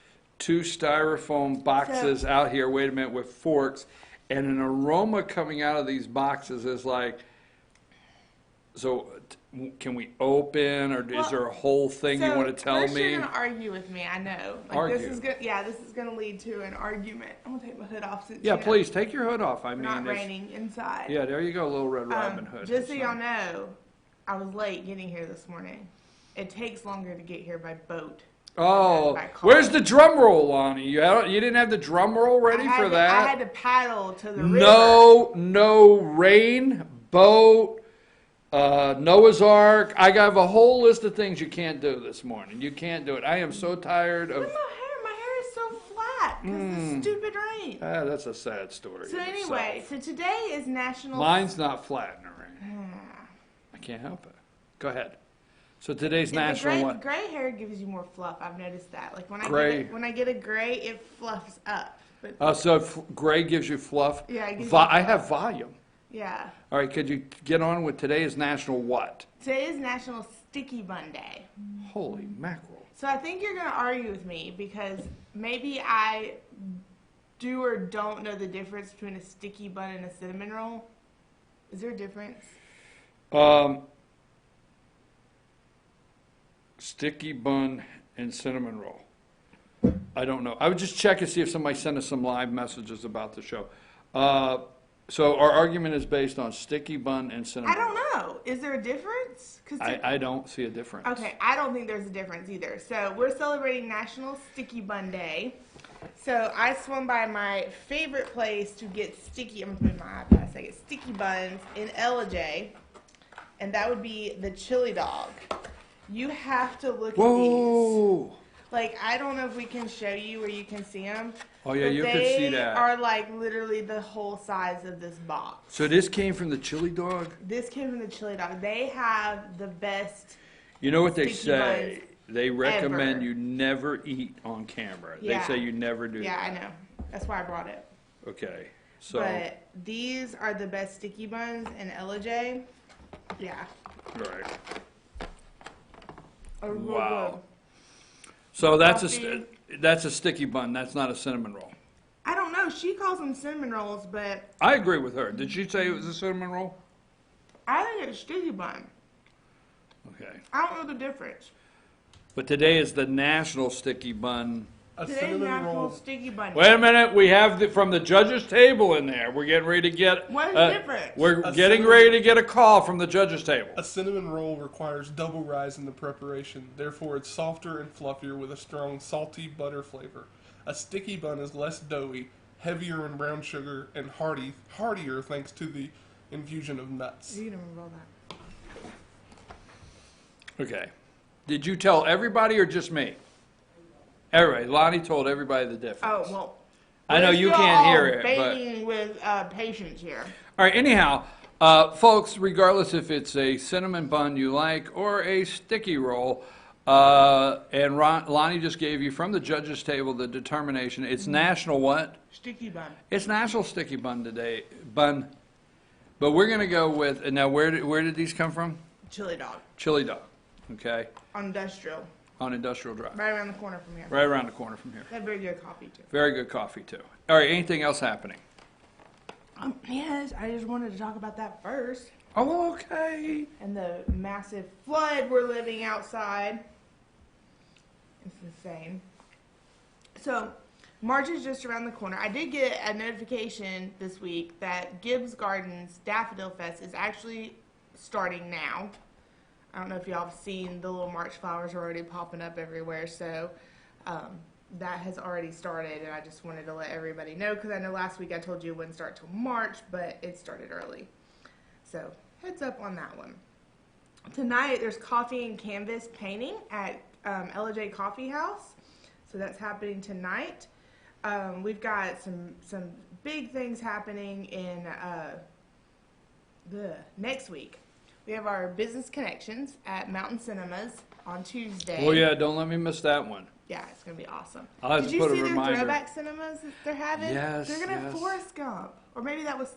2 styrofoam boxes out here. Wait a minute, with forks, and an aroma coming out of these boxes is like. So, can we open, or is there a whole thing you want to tell first me? You're gonna argue with me. I know. Argue. This is gonna lead to an argument. I'm gonna take my hood off since Yeah, you know, please take your hood off. I it's mean, not it's- raining inside. yeah, there you go, little Red Robin Hood. Just so y'all know, I was late getting here this morning. It takes longer to get here by boat. Oh, by car. where's the drum roll, Lonnie? You didn't have the drum roll ready for that? I had to paddle to the river. No rain, boat, Noah's Ark. I got a whole list of things you can't do this morning. You can't do it. I am so tired of. Look at my hair is so flat because the stupid rain. That's a sad story. So in anyway, itself. so today is National. Mine's not flat in the rain. I can't help it. Go ahead. So today's national the what? gray hair gives you more fluff. I've noticed that. Like when I get a gray, it fluffs up. But So gray gives you fluff. Yeah, it gives I you have volume. yeah. All right, could you get on with today is national what? Today is National Sticky Bun Day. Holy mackerel. So I think you're gonna argue with me because maybe I do or don't know the difference between a sticky bun and a cinnamon roll. Is there a difference? Sticky bun and cinnamon roll. I don't know. I would just check and see if somebody sent us some live messages about the show. So our argument is based on sticky bun and cinnamon I don't know. Is there a difference? I don't see a difference. Okay, I don't think there's a difference either. So we're celebrating National Sticky Bun Day. So I swung by my favorite place to get sticky. I'm gonna put my iPad a second. Sticky buns in LJ, and that would be the Chili Dog. You have to look at Whoa. these. Like I don't know if we can show you where you can see them. Oh, yeah, but you can see that. They are like literally the whole size of this box. So this came from the Chili Dog? This came from the Chili Dog. They have the best. You know what they sticky say? buns They recommend ever. you never eat on camera. Yeah. They say you never do Yeah, that. I know. That's why I brought it. Okay. So, But these are the best sticky buns in LJ. Yeah. right. Are real Wow. good. So that's Coffee. that's a sticky bun. That's not a cinnamon roll. I don't know. She calls them cinnamon rolls, but I agree with her. Did she say it was a cinnamon roll? I think it's sticky bun. Okay. I don't know the difference. But today is the National Sticky Bun. Today's National Sticky Bun Day. Wait a minute. We have from the judges' table in there. We're getting ready to get. What is the difference? We're A getting cinnamon- ready to get a call from the judges' table. A cinnamon roll requires double rise in the preparation, therefore it's softer and fluffier with a strong salty butter flavor. A sticky bun is less doughy, heavier in brown sugar, and heartier thanks to the infusion of nuts. You didn't roll that. Okay. Did you tell everybody or just me? Everybody. Lonnie told everybody the difference. Oh, well. I know we're you still can't all hear it, but. baiting with patience here. All right, anyhow, folks, regardless if it's a cinnamon bun you like or a sticky roll, and Lonnie just gave you from the judges' table the determination. It's National what? Sticky bun. It's National Sticky Bun today. But we're going to go with, and now where did these come from? Chili Dog. Chili Dog, okay, On Industrial. on Industrial Drive. Right around the corner from here. Right around the corner from here. They have very good coffee, too. Very good coffee, too. All right, anything else happening? Yes, I just wanted to talk about that first. Oh, okay. And the massive flood we're living outside. It's insane. So, March is just around the corner. I did get a notification this week that Gibbs Gardens Daffodil Fest is actually starting now. I don't know if y'all have seen the little March flowers are already popping up everywhere, so that has already started, and I just wanted to let everybody know because I know last week I told you it wouldn't start till March, but it started early. So, heads up on that one. Tonight, there's coffee and canvas painting at LJ Coffee House, so that's happening tonight. We've got some big things happening in next week. We have our business connections at Mountain Cinemas on Tuesday. Well, yeah, don't let me miss that one. Yeah, it's going to be awesome. I'll have Did to you put a see their reminder. throwback cinemas that they're having? Yes, They're going to have yes. Forrest Gump. Or maybe that was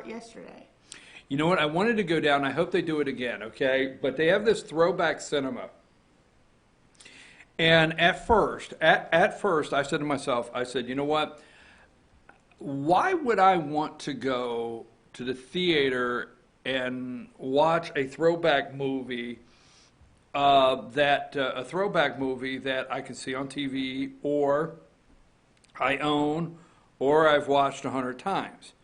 yesterday. You know what? I wanted to go down. I hope they do it again, okay? But they have this throwback cinema. And at first, I said to myself, I said, you know what? Why would I want to go to the theater and watch a throwback movie a throwback movie that I can see on TV or I own or I've watched 100 times?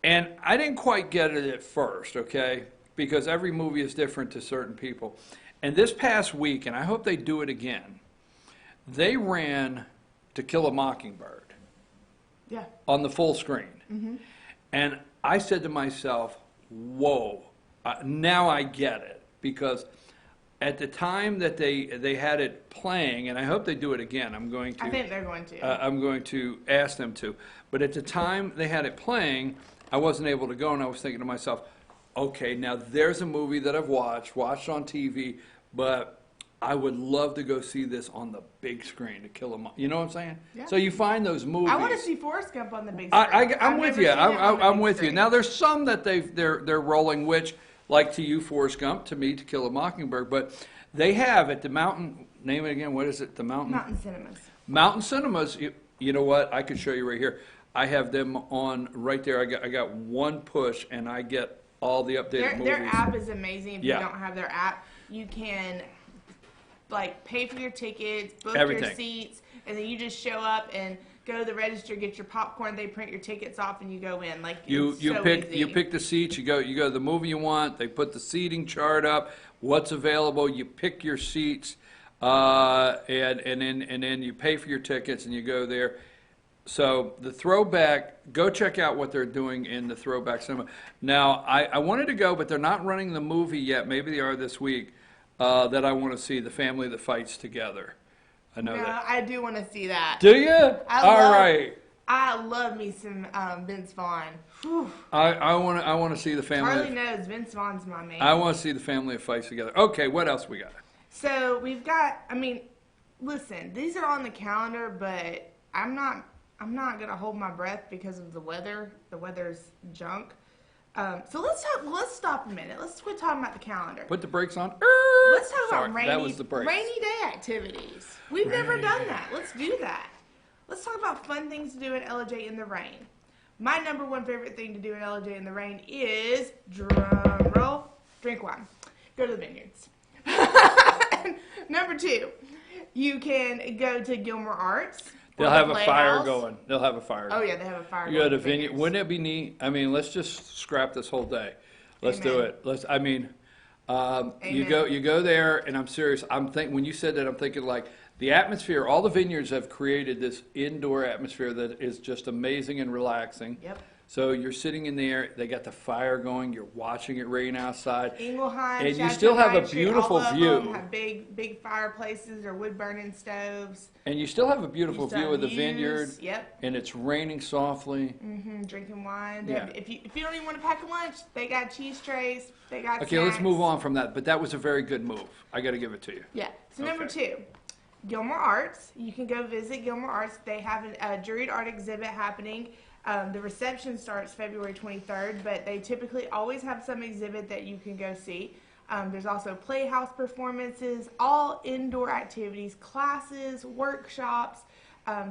And I didn't quite get it at first, okay? Because every movie is different to certain people. And this past week, and I hope they do it again, they ran To Kill a Mockingbird on the full screen. Mm-hmm. And I said to myself, whoa, now I get it. Because at the time that they had it playing, and I hope they do it again, I think they're going to. I'm going to ask them to. But at the time they had it playing, I wasn't able to go, and I was thinking to myself, okay, now there's a movie that I've watched on TV, but I would love to go see this on the big screen, To Kill a Mockingbird. You know what I'm saying? Yeah. So you find those movies. I want to see Forrest Gump on the big screen. I'm with you. I'm with you. Now there's some that they're rolling, which, like to you, Forrest Gump, to me, To Kill a Mockingbird, but they have at the Mountain. Name it again. What is it? The Mountain Cinemas. Mountain Cinemas. You know what? I could show you right here. I have them on right there. I got one push, and I get all the updated movies. Their app is amazing. If Yeah. you don't have their app, you can pay for your tickets, book Everything. your seats, and then you just show up and go to the register, get your popcorn. They print your tickets off, and you go in. You so pick easy. you pick the seats. You go to the movie you want. They put the seating chart up. What's available? You pick your seats, and then you pay for your tickets and you go there. So the throwback, go check out what they're doing in the throwback cinema. Now I wanted to go, but they're not running the movie yet. Maybe they are this week. That I want to see, The Family That Fights Together. I know that. I do want to see that. Do you? All right. I love me some Vince Vaughn. Whew. I want to see the family. Charlie knows Vince Vaughn's my man. I want to see The Family That Fights Together. Okay, what else we got? So we've got. Listen, these are on the calendar, but I'm not gonna hold my breath because of the weather. The weather's junk. So let's stop a minute. Let's quit talking about the calendar. Put the brakes on. Let's talk Sorry, about that was the brakes. rainy day activities. We've never done that. Let's do that. Let's talk about fun things to do in LJ in the rain. My number one favorite thing to do in LJ in the rain is, drum roll, drink wine. Go to the vineyards. Number two, you can go to Gilmore Arts. They'll have a fire going. They'll have a fire going. Oh, yeah, they have a fire You go going. to vineyard. Wouldn't it be neat? Let's just scrap this whole day. Let's do Amen. it. You go there, and I'm serious. When you said that, I'm thinking like the atmosphere. All the vineyards have created this indoor atmosphere that is just amazing and relaxing. Yep. So you're sitting in there. They got the fire going. You're watching it rain outside. Ingelheim, And you still have a Chateau beautiful all of view. them have big fireplaces or wood burning stoves. And you still have a beautiful You still view have of the views, vineyard. Yep. And it's raining softly. Drinking wine. Yeah. If you don't even want to pack a lunch, they got cheese trays. They got Okay, let's snacks. move on from that. But that was a very good move. I got to give it to you. Yeah. So number Okay. two, Gilmore Arts. You can go visit Gilmore Arts. They have a juried art exhibit happening. The reception starts February 23rd, but they typically always have some exhibit that you can go see. There's also playhouse performances, all indoor activities, classes, workshops.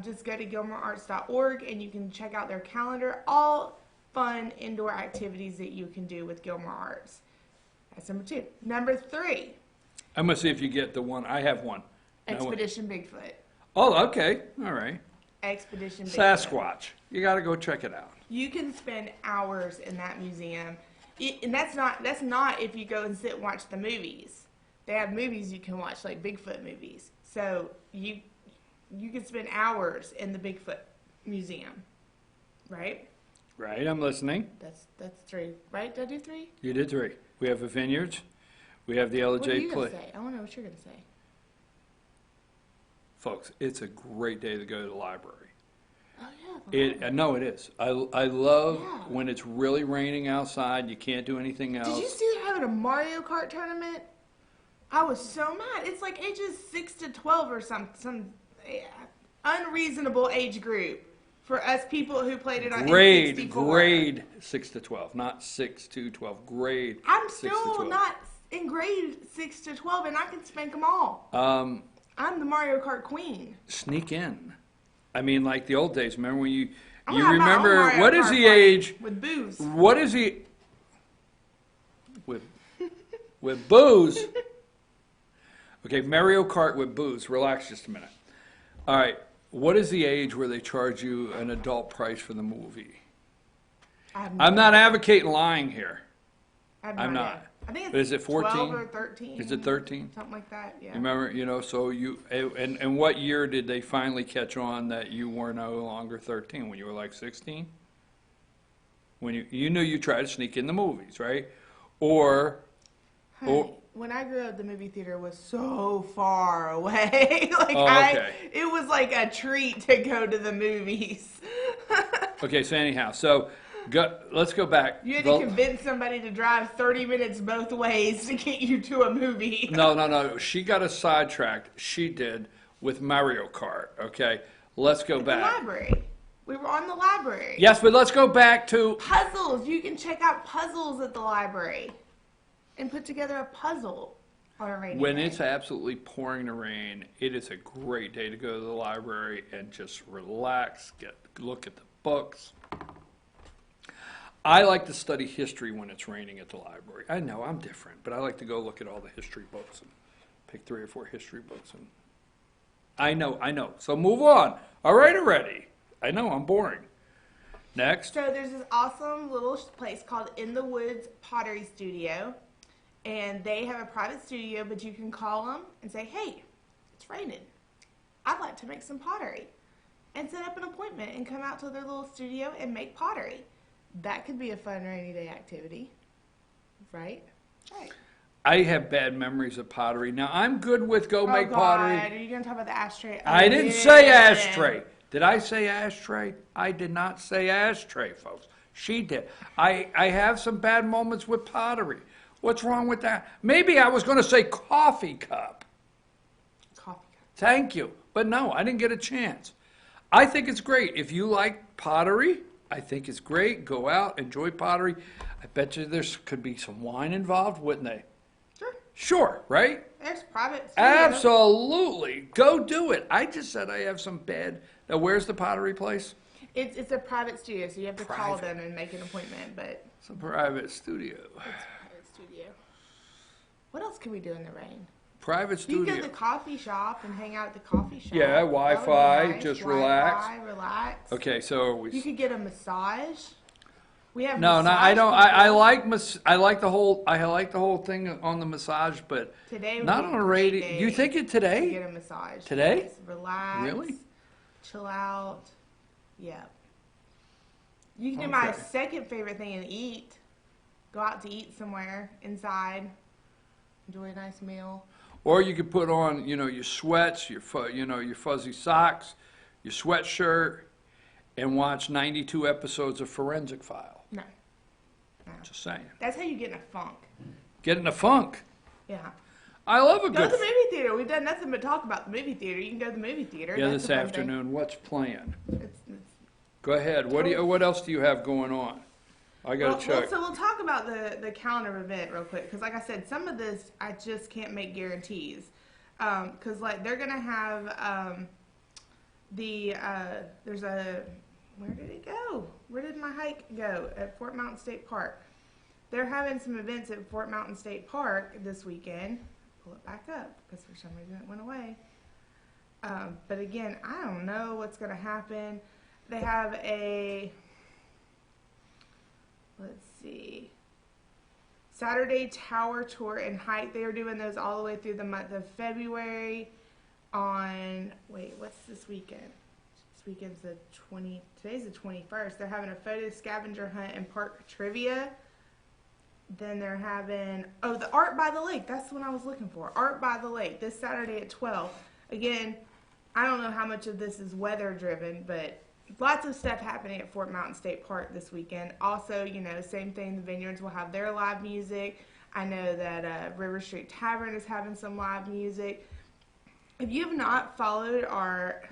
Just go to gilmorearts.org and you can check out their calendar. All fun indoor activities that you can do with Gilmore Arts. That's number 2. Number 3, I'm going to see if you get the one. I have one. No. Expedition Bigfoot. Oh, okay. All right. Expedition Bigfoot. Sasquatch. You got to go check it out. You can spend hours in that museum. And that's not if you go and sit and watch the movies. They have movies you can watch, like Bigfoot movies. So you can spend hours in the Bigfoot museum. Right? Right, I'm listening. That's 3. Right? Did I do 3? You did 3. We have the vineyards. We have the What are LJ you play. going to say? I want to know what you're going to say. Folks, it's a great day to go to the library. Oh, yeah. No, it is. I love Yeah. when it's really raining outside. You can't do anything else. Did you see they're having a Mario Kart tournament? I was so mad. It's like ages 6 to 12 or some unreasonable age group for us people who played it on N64. Grade 6 to 12, not 6 to 12. Grade. I'm 6 to still 12. not in grade 6 to 12, and I can spank them all. I'm the Mario Kart queen. Sneak in. I mean, like the old days. Remember when you I'm gonna have my own remember Mario what is Kart the party age? with booze? What is the with booze? Okay, Mario Kart with booze. Relax just a minute. All right, what is the age where they charge you an adult price for the movie? I'm not advocating lying here. I'm not. I think it's But is it 14? 12 or 13. Is it 13? Something like that, yeah. Remember, so and what year did they finally catch on that you were no longer 13? When you were like 16? When you knew you tried to sneak in the movies, right? Honey, when I grew up, the movie theater was so far away. It was like a treat to go to the movies. Okay, so anyhow, let's go back. You had to convince somebody to drive 30 minutes both ways to get you to a movie. No. She got us sidetracked. She did with Mario Kart. Okay, let's go back. The library. We were on the library. Yes, but let's go back to puzzles. You can check out puzzles at the library and put together a puzzle on a rainy when day. it's absolutely pouring the rain. It is a great day to go to the library and just relax, look at the books. I like to study history when it's raining at the library. I know I'm different, but I like to go look at all the history books and pick 3 or 4 history books. And I know. So move on. All right already. I know I'm boring. Next. So there's this awesome little place called In the Woods Pottery Studio, and they have a private studio, but you can call them and say, hey, it's raining. I'd like to make some pottery, and set up an appointment and come out to their little studio and make pottery. That could be a fun rainy day activity, right? Right. I have bad memories of pottery. Now, I'm good with make God. pottery. Are you going to talk about the ashtray? I didn't say ashtray. Did I say ashtray? I did not say ashtray, folks. She did. I have some bad moments with pottery. What's wrong with that? Maybe I was going to say coffee cup. Coffee cup. Thank you. But no, I didn't get a chance. I think it's great. If you like pottery, I think it's great. Go out, enjoy pottery. I bet you there could be some wine involved, wouldn't they? Sure, right? There's private studio. Absolutely. Go do it. I just said I have some bad. Now, where's the pottery place? It's a private studio, so you have to call them and make an appointment. But it's a private studio. It's a private studio. What else can we do in the rain? Private studio. You can go to the coffee shop and hang out at the coffee shop. Yeah, Wi-Fi, nice. just Wi-Fi, relax. relax. Okay, so you could get a massage. We have no, massage I don't. people. I like the whole thing on the massage, but today would not be on a great radio. day You think it today? to get a massage Today? Yes, relax. Really? Chill out. Yeah. You can do my second favorite thing and eat. Go out to eat somewhere inside. Enjoy a nice meal. Or you could put on, your sweats, your fuzzy socks, your sweatshirt, and watch 92 episodes of Forensic File. No. Just saying. That's how you get in a funk. Get in a funk. Yeah. I love a Go good. to the movie theater. We've done nothing but talk about the movie theater. You can go to the movie theater. Yeah, That's this a fun afternoon. What's playing? It's Go ahead. What else do you have going on? I got to check. So we'll talk about the calendar event real quick, because like I said, some of this I just can't make guarantees, because like they're gonna have there's a where did it go? Where did my hike go at Fort Mountain State Park? They're having some events at Fort Mountain State Park this weekend. Pull it back up because for some reason it went away. But again, I don't know what's going to happen. They have a, let's see, Saturday Tower Tour and Hike. They are doing those all the way through the month of February on, wait, what's this weekend? This weekend's today's the 21st. They're having a photo scavenger hunt and park trivia. Then they're having, the Art by the Lake. That's the one I was looking for. Art by the Lake this Saturday at 12. Again, I don't know how much of this is weather driven, but lots of stuff happening at Fort Mountain State Park this weekend. Also, same thing, the Vineyards will have their live music. I know that River Street Tavern is having some live music. If you have not followed our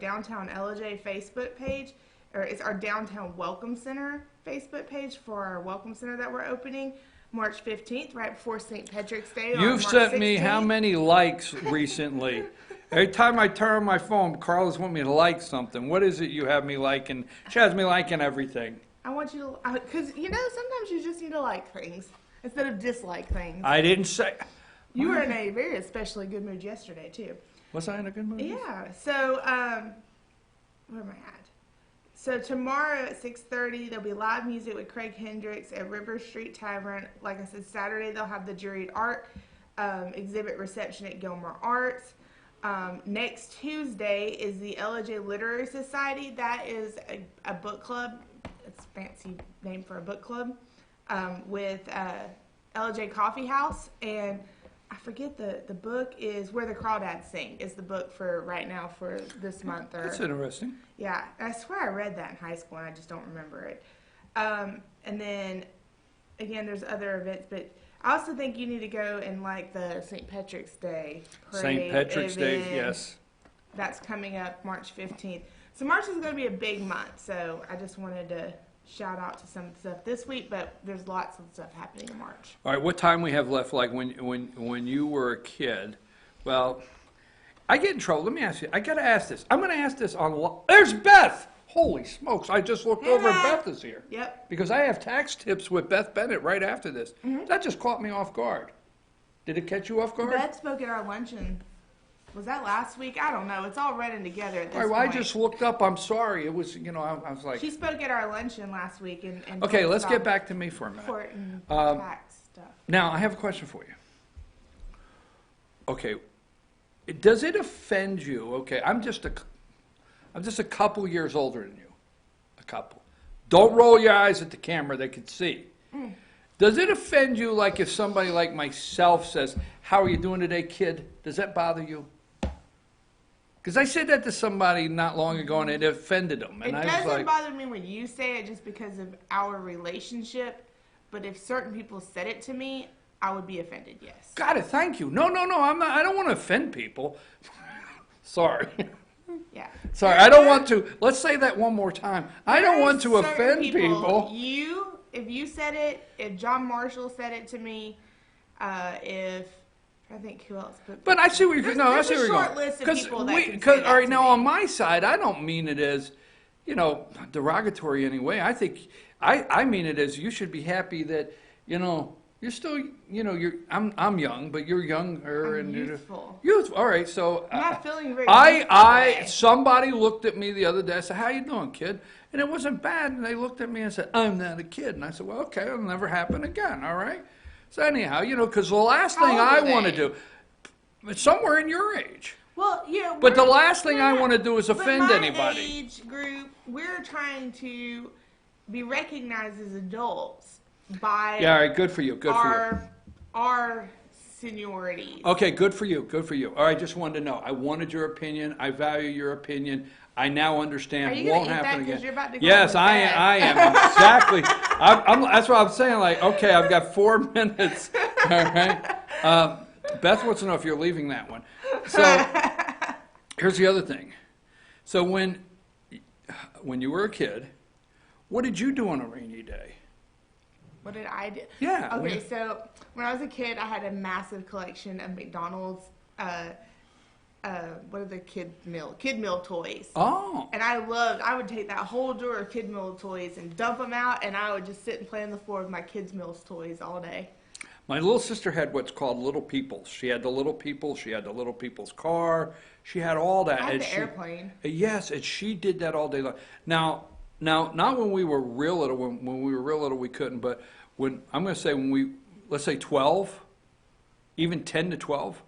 Downtown LJ Facebook page, or it's our Downtown Welcome Center Facebook page for our Welcome Center that we're opening March 15th, right before St. Patrick's Day. You've sent me how many likes recently? Every time I turn on my phone, Carla's want me to like something. What is it you have me liking? She has me liking everything. I want you to, because, sometimes you just need to like things instead of dislike things. I didn't say. You were in a very especially good mood yesterday, too. Was I in a good mood? Yeah. So, where am I at? So tomorrow at 6:30, there'll be live music with Craig Hendricks at River Street Tavern. Like I said, Saturday they'll have the juried art exhibit reception at Gilmore Arts. Next Tuesday is the LJ Literary Society. That is a book club. It's a fancy name for a book club with LJ Coffee House. And I forget the book is Where the Crawdads Sing is the book for right now for this month. That's interesting. Yeah, I swear I read that in high school and I just don't remember it. And then, again, there's other events, but I also think you need to go and like the St. Patrick's Day parade. St. Patrick's Day, yes. That's coming up March 15th. So March is going to be a big month, so I just wanted to shout out to some of the stuff this week, but there's lots of stuff happening in March. All right, what time we have left? Like when you were a kid, well, I get in trouble. Let me ask you. I got to ask this. I'm going to ask this on. There's Beth. Holy smokes! I just looked over and Beth is here. Yep. Because I have tax tips with Beth Bennett right after this. Mm-hmm. That just caught me off guard. Did it catch you off guard? Beth spoke at our luncheon. Was that last week? I don't know. It's all running together at this point. Well, I just looked up. I'm sorry. It was, I was like. She spoke at our luncheon last week. And okay, let's get back to me for a minute. Court and tax stuff. Now, I have a question for you. Okay, does it offend you? Okay, I'm just a couple years older than you. A couple. Don't roll your eyes at the camera. They can see. Mm. Does it offend you like if somebody like myself says, "How are you doing today, kid?" Does that bother you? Because I said that to somebody not long ago, and it offended them. And it doesn't bother me when you say it just because of our relationship. But if certain people said it to me, I would be offended, yes. Got it. Thank you. No. I'm not. I don't want to offend people. Sorry. Yeah. Sorry. I don't want to. Let's say that one more time. I don't want to offend people. If you said it, if John Marshall said it to me, I think who else? But I see where you're going. No, I see where you're going. There's a short list of people that can say that Because all right, to now me. on my side, I don't mean it as, derogatory anyway. I think I mean it as you should be happy that, you're still, I'm young, but you're younger and youthful. Youthful. All right, so I'm not feeling very youthful. Somebody looked at me the other day. I said, "How you doing, kid?" And it wasn't bad. And they looked at me and said, "I'm not a kid." And I said, "Well, okay, it'll never happen again." All right. So anyhow, because the last thing I want to do, somewhere in your age. Well, yeah. But the last thing I want to do is offend my anybody. Age group, we're trying to be recognized as adults by all right, good for you. Good for you. Our seniority. Okay, good for you. Good for you. All right, just wanted to know. I wanted your opinion. I value your opinion. I now understand. Are you won't gonna eat happen that again. You're about to go Yes, to I bed? am exactly. That's what I'm saying. Like, okay, I've got 4 minutes. All right. Beth wants to know if you're leaving that one. So here's the other thing. So when you were a kid, what did you do on a rainy day? What did I do? Yeah. Okay, so when I was a kid, I had a massive collection of McDonald's what are the kid meal toys. Oh. And I would take that whole drawer of kid meal toys and dump them out, and I would just sit and play on the floor with my kids meals toys all day. My little sister had what's called Little Peoples. She had the Little People. She had the Little People's car. She had all that. I had the airplane. Yes, and she did that all day long. Now, not when we were real little. When we were real little, we couldn't. But when I'm going to say let's say 12, even 10 to 12,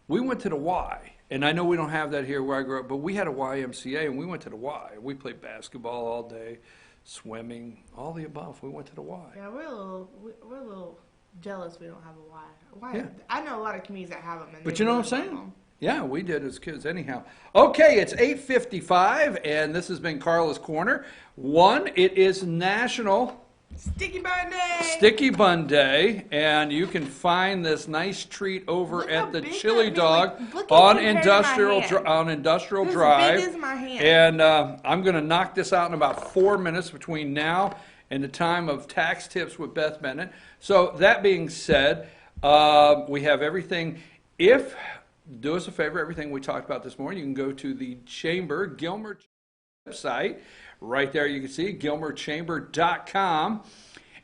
we went to the Y. And I know we don't have that here where I grew up, but we had a YMCA, and we went to the Y. We played basketball all day, swimming, all the above. We went to the Y. Yeah, we're a little jealous we don't have a Y. Why? Yeah. I know a lot of communities that have them. But you know what I'm saying? Yeah, we did as kids. Anyhow, okay, it's 8:55, and this has been Carla's Corner. It is National Sticky Bun Day. Sticky Bun Day, and you can find this nice treat over at the Chili Dog on Industrial Drive. As big as my hand. And I'm going to knock this out in about 4 minutes between now and the time of Tax Tips with Beth Bennett. So that being said, we have everything. Do us a favor, everything we talked about this morning, you can go to the Gilmer website. Right there you can see gilmerchamber.com.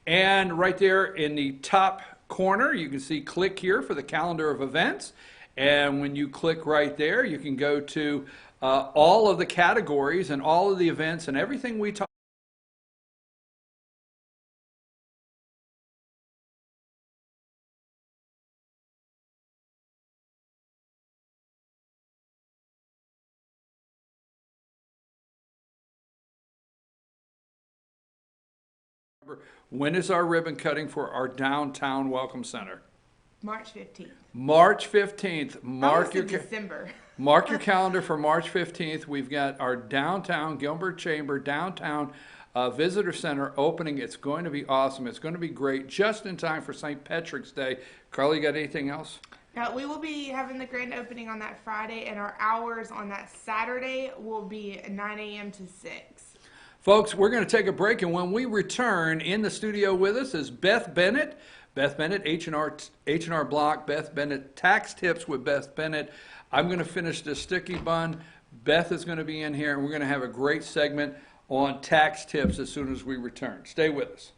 And right there in the top corner, you can see click here for the calendar of events. And when you click right there, you can go to all of the categories and all of the events and everything we talked. When is our ribbon cutting for our downtown welcome center? March 15th. March 15th. December. Mark your calendar for March 15th. We've got our downtown Gilbert Chamber downtown visitor center opening. It's going to be awesome. It's going to be great. Just in time for St. Patrick's Day. Carly, got anything else? Now, we will be having the grand opening on that Friday, and our hours on that Saturday will be 9 a.m. to 6. Folks, we're going to take a break, and when we return, in the studio with us is Beth Bennett. Beth Bennett, H&R Block, Beth Bennett, Tax Tips with Beth Bennett. I'm going to finish this sticky bun. Beth is going to be in here, and we're going to have a great segment on tax tips as soon as we return. Stay with us.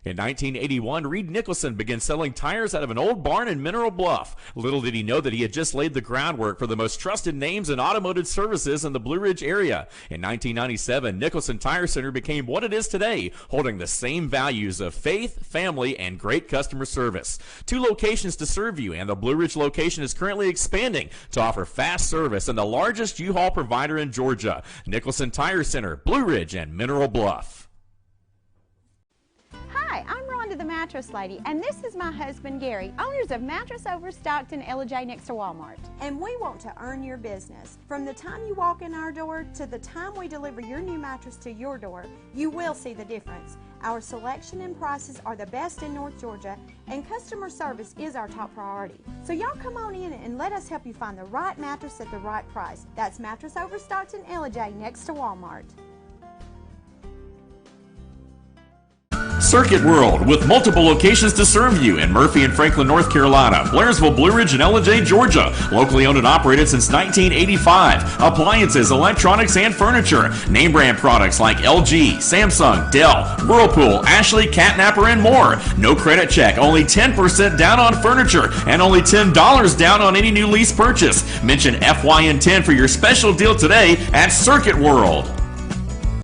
In 1981, Reed Nicholson began selling tires out of an old barn in Mineral Bluff. Little did he know that he had just laid the groundwork for the most trusted names in automotive services in the Blue Ridge area. In 1997, Nicholson Tire Center became what it is today, holding the same values of faith, family, and great customer service. 2 locations to serve you, and the Blue Ridge location is currently expanding to offer fast service and the largest U-Haul provider in Georgia. Nicholson Tire Center, Blue Ridge, and Mineral Bluff. Hi, I'm Rhonda the Mattress Lady, and this is my husband Gary, owners of Mattress Overstocked in L.J. next to Walmart. And we want to earn your business. From the time you walk in our door to the time we deliver your new mattress to your door, you will see the difference. Our selection and prices are the best in North Georgia, and customer service is our top priority. So y'all come on in and let us help you find the right mattress at the right price. That's Mattress Overstocked in L.J. next to Walmart. Circuit World, with multiple locations to serve you in Murphy and Franklin, North Carolina, Blairsville, Blue Ridge, and L.J., Georgia. Locally owned and operated since 1985. Appliances, electronics, and furniture. Name brand products like LG, Samsung, Dell, Whirlpool, Ashley, Catnapper, and more. No credit check, only 10% down on furniture, and only $10 down on any new lease purchase. Mention FYN10 for your special deal today at Circuit World.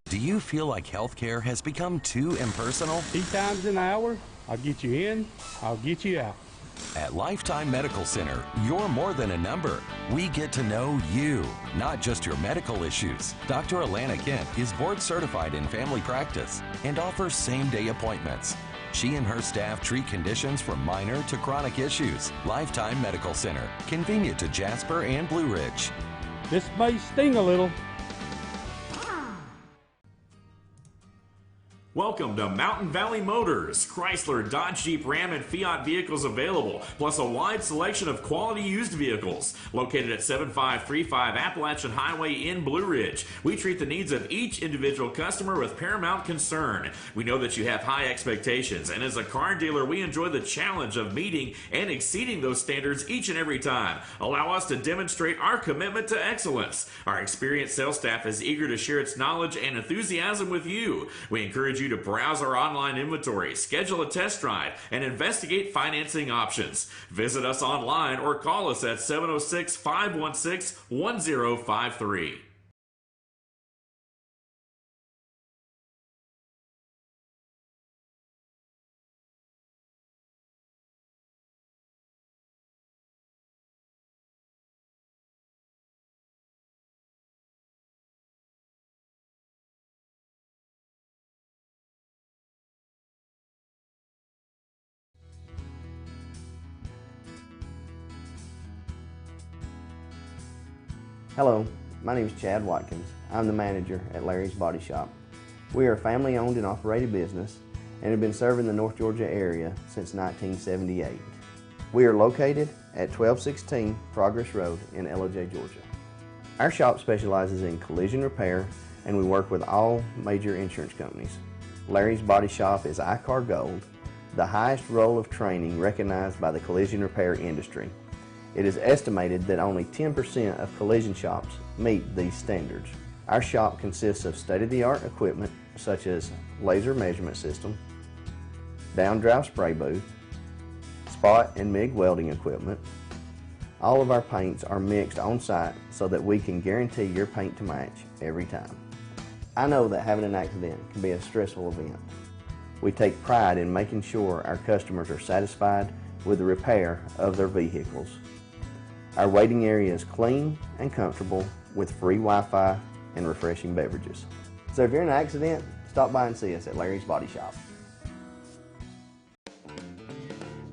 Do you feel like healthcare has become too impersonal? 3 times an hour, I'll get you in, I'll get you out. At Lifetime Medical Center, you're more than a number. We get to know you, not just your medical issues. Dr. Alana Kent is board certified in family practice and offers same-day appointments. She and her staff treat conditions from minor to chronic issues. Lifetime Medical Center, convenient to Jasper and Blue Ridge. This may sting a little. Welcome to Mountain Valley Motors. Chrysler, Dodge, Jeep, Ram, and Fiat vehicles available, plus a wide selection of quality used vehicles. Located at 7535 Appalachian Highway in Blue Ridge, we treat the needs of each individual customer with paramount concern. We know that you have high expectations, and as a car dealer, we enjoy the challenge of meeting and exceeding those standards each and every time. Allow us to demonstrate our commitment to excellence. Our experienced sales staff is eager to share its knowledge and enthusiasm with you. We encourage you to browse our online inventory, schedule a test drive, and investigate financing options. Visit us online or call us at 706-516-1053. Hello, my name is Chad Watkins. I'm the manager at Larry's Body Shop. We are a family-owned and operated business and have been serving the North Georgia area since 1978. We are located at 1216 Progress Road in LOJ, Georgia. Our shop specializes in collision repair and we work with all major insurance companies. Larry's Body Shop is ICAR Gold, the highest role of training recognized by the collision repair industry. It is estimated that only 10% of collision shops meet these standards. Our shop consists of state-of-the-art equipment such as laser measurement system, down-drive spray booth, spot and MIG welding equipment. All of our paints are mixed on-site so that we can guarantee your paint to match every time. I know that having an accident can be a stressful event. We take pride in making sure our customers are satisfied with the repair of their vehicles. Our waiting area is clean and comfortable with free Wi-Fi and refreshing beverages. So if you're in an accident, stop by and see us at Larry's Body Shop.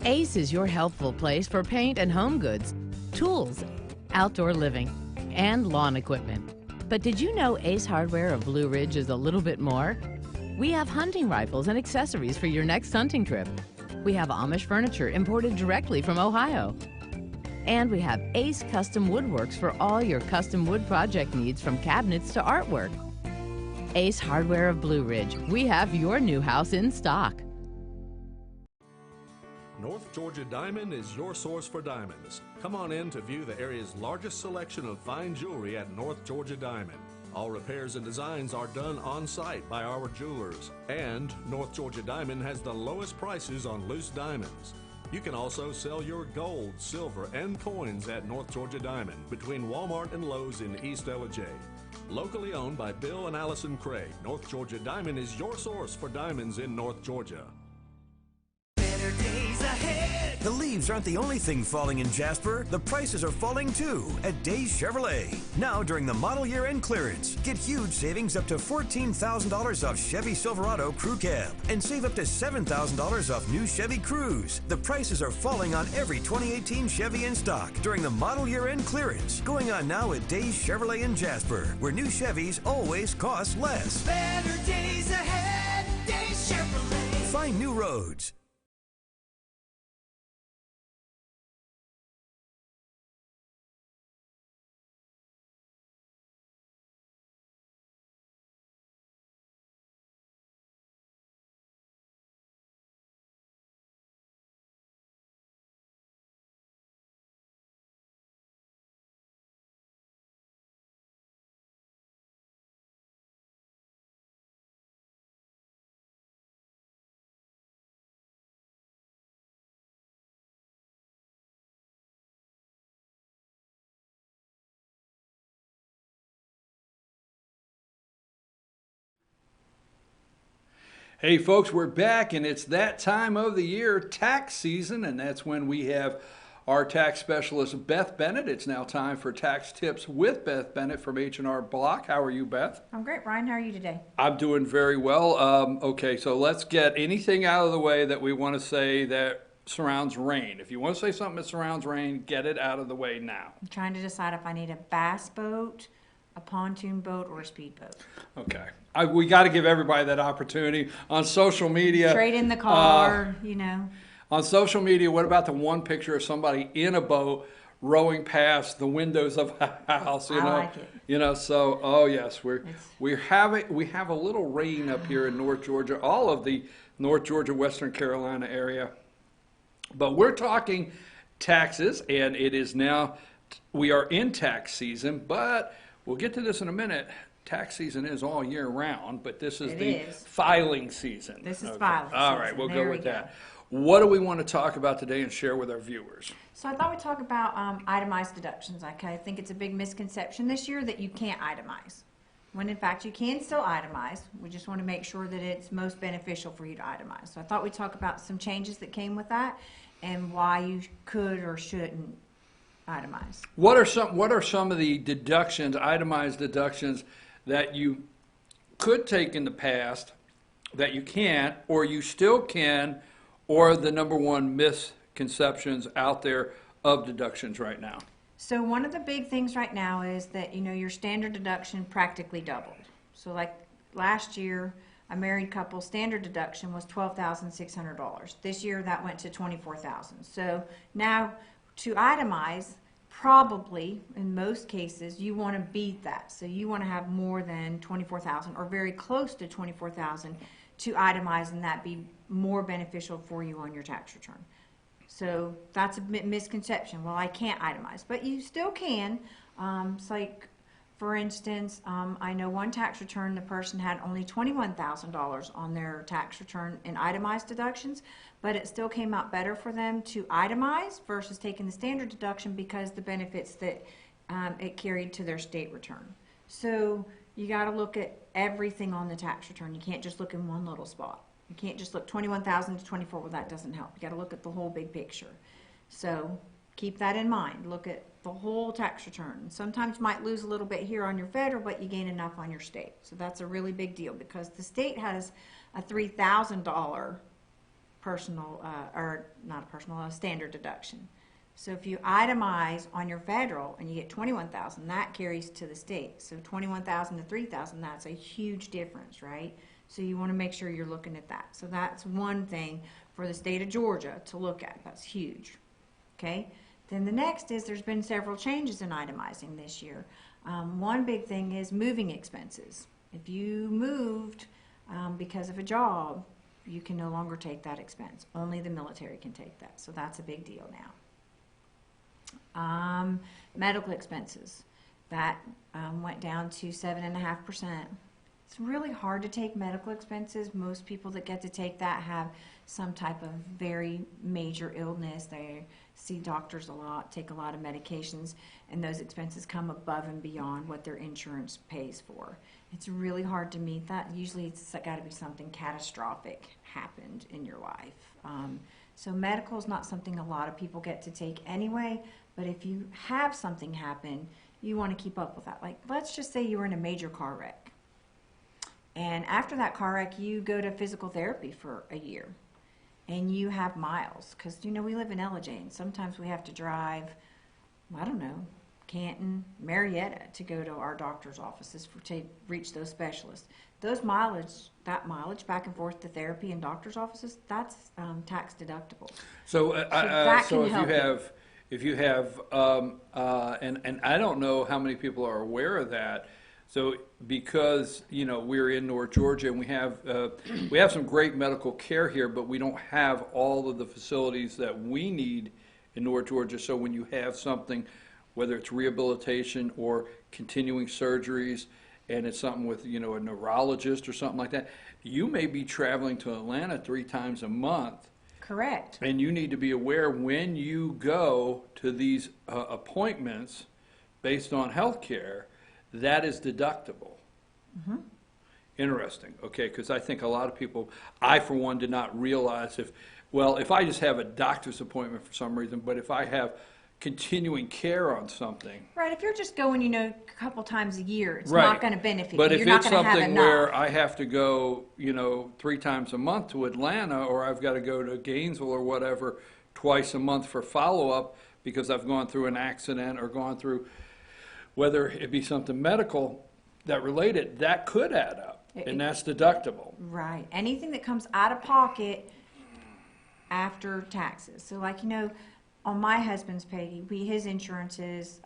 Ace is your helpful place for paint and home goods, tools, outdoor living, and lawn equipment. But did you know Ace Hardware of Blue Ridge is a little bit more? We have hunting rifles and accessories for your next hunting trip. We have Amish furniture imported directly from Ohio. And we have Ace Custom Woodworks for all your custom wood project needs from cabinets to artwork. Ace Hardware of Blue Ridge, we have your new house in stock. North Georgia Diamond is your source for diamonds. Come on in to view the area's largest selection of fine jewelry at North Georgia Diamond. All repairs and designs are done on site by our jewelers. And North Georgia Diamond has the lowest prices on loose diamonds. You can also sell your gold, silver, and coins at North Georgia Diamond between Walmart and Lowe's in East LJ. Locally owned by Bill and Allison Craig, North Georgia Diamond is your source for diamonds in North Georgia. Better days ahead. The leaves aren't the only thing falling in Jasper. The prices are falling too at Days Chevrolet. Now during the model year end clearance, get huge savings up to $14,000 off Chevy Silverado Crew Cab and save up to $7,000 off new Chevy Cruze. The prices are falling on every 2018 Chevy in stock during the model year end clearance. Going on now at Days Chevrolet in Jasper, where new Chevys always cost less. Better days ahead. Days Chevrolet. Find new roads. Hey folks, we're back and it's that time of the year, tax season, and that's when we have our tax specialist, Beth Bennett. It's now time for Tax Tips with Beth Bennett from H&R Block. How are you, Beth? I'm great, Brian. How are you today? I'm doing very well. Okay, so let's get anything out of the way that we want to say that surrounds rain. If you want to say something that surrounds rain, get it out of the way now. I'm trying to decide if I need a bass boat a pontoon boat or a speedboat. Okay. We got to give everybody that opportunity on social media. Trade in the car, you know. On social media, what about the one picture of somebody in a boat rowing past the windows of a house? You know, I like it. You know, so oh yes, we have a little rain up here in North Georgia, all of the North Georgia, Western Carolina area. But we're talking taxes, and it is now, we are in tax season, but we'll get to this in a minute. Tax season is all year round, but this is filing season. This is filing season. All right, we'll There go we with go. that. What do we want to talk about today and share with our viewers? So I thought we'd talk about itemized deductions. I think it's a big misconception this year that you can't itemize, when in fact you can still itemize. We just want to make sure that it's most beneficial for you to itemize. So I thought we'd talk about some changes that came with that and why you could or shouldn't itemize. What are some of the deductions, itemized deductions, that you could take in the past that you can't, or you still can, or the number one misconceptions out there of deductions right now? So one of the big things right now is that, you know, your standard deduction practically doubled. So like last year, a married couple standard deduction was $12,600. This year that went to $24,000. So now to itemize, probably in most cases you want to beat that. So you want to have more than $24,000 or very close to $24,000 to itemize, and that be more beneficial for you on your tax return. So that's a misconception. Well, I can't itemize, but you still can. It's like, for instance, I know one tax return, the person had only $21,000 on their tax return in itemized deductions, but it still came out better for them to itemize versus taking the standard deduction because the benefits that it carried to their state return. So you got to look at everything on the tax return. You can't just look in one little spot. You can't just look 21,000 to 24. Well, that doesn't help. You got to look at the whole big picture. So keep that in mind. Look at the whole tax return. Sometimes you might lose a little bit here on your federal, but you gain enough on your state. So that's a really big deal because the state has a $3,000 personal, or not a personal, a standard deduction. So if you itemize on your federal and you get $21,000, that carries to the state. So $21,000 to $3,000, that's a huge difference, right? So you want to make sure you're looking at that. So that's one thing for the state of Georgia to look at. That's huge. Okay. Then the next is there's been several changes in itemizing this year. One big thing is moving expenses. If you moved because of a job, you can no longer take that expense. Only the military can take that. So that's a big deal now. Medical expenses, that went down to 7.5%. It's really hard to take medical expenses. Most people that get to take that have some type of very major illness. They see doctors a lot, take a lot of medications, and those expenses come above and beyond what their insurance pays for. It's really hard to meet that. Usually it's got to be something catastrophic happened in your life. So medical is not something a lot of people get to take anyway, but if you have something happen, you want to keep up with that. Like, let's just say you were in a major car wreck. And after that car wreck, you go to physical therapy for a year. And you have miles. Because, you know, we live in Ellijay. And sometimes we have to drive, I don't know, Canton, Marietta to go to our doctor's offices to reach those specialists. Those mileage, that mileage back and forth to therapy and doctor's offices, that's tax deductible. So, if you have, and I don't know how many people are aware of that. So because, you know, we're in North Georgia and we have some great medical care here, but we don't have all of the facilities that we need in North Georgia. So when you have something, whether it's rehabilitation or continuing surgeries, and it's something with, you know, a neurologist or something like that, you may be traveling to Atlanta 3 times a month. Correct. And you need to be aware when you go to these appointments based on health care, that is deductible. Mm-hmm. Interesting. Okay, because I think a lot of people, I for one did not realize if I just have a doctor's appointment for some reason, but if I have continuing care on something. Right, if you're just going, you know, a couple times a year, it's Right. not going to benefit But you. if You're it's not going to have something enough. where I have to go, you know, 3 times a month to Atlanta, or I've got to go to Gainesville or whatever twice a month for follow-up because I've gone through an accident or gone through whether it be something medical that related, that could add up, and that's deductible. Right. Anything that comes out of pocket after taxes. So like, on my husband's pay, his insurance is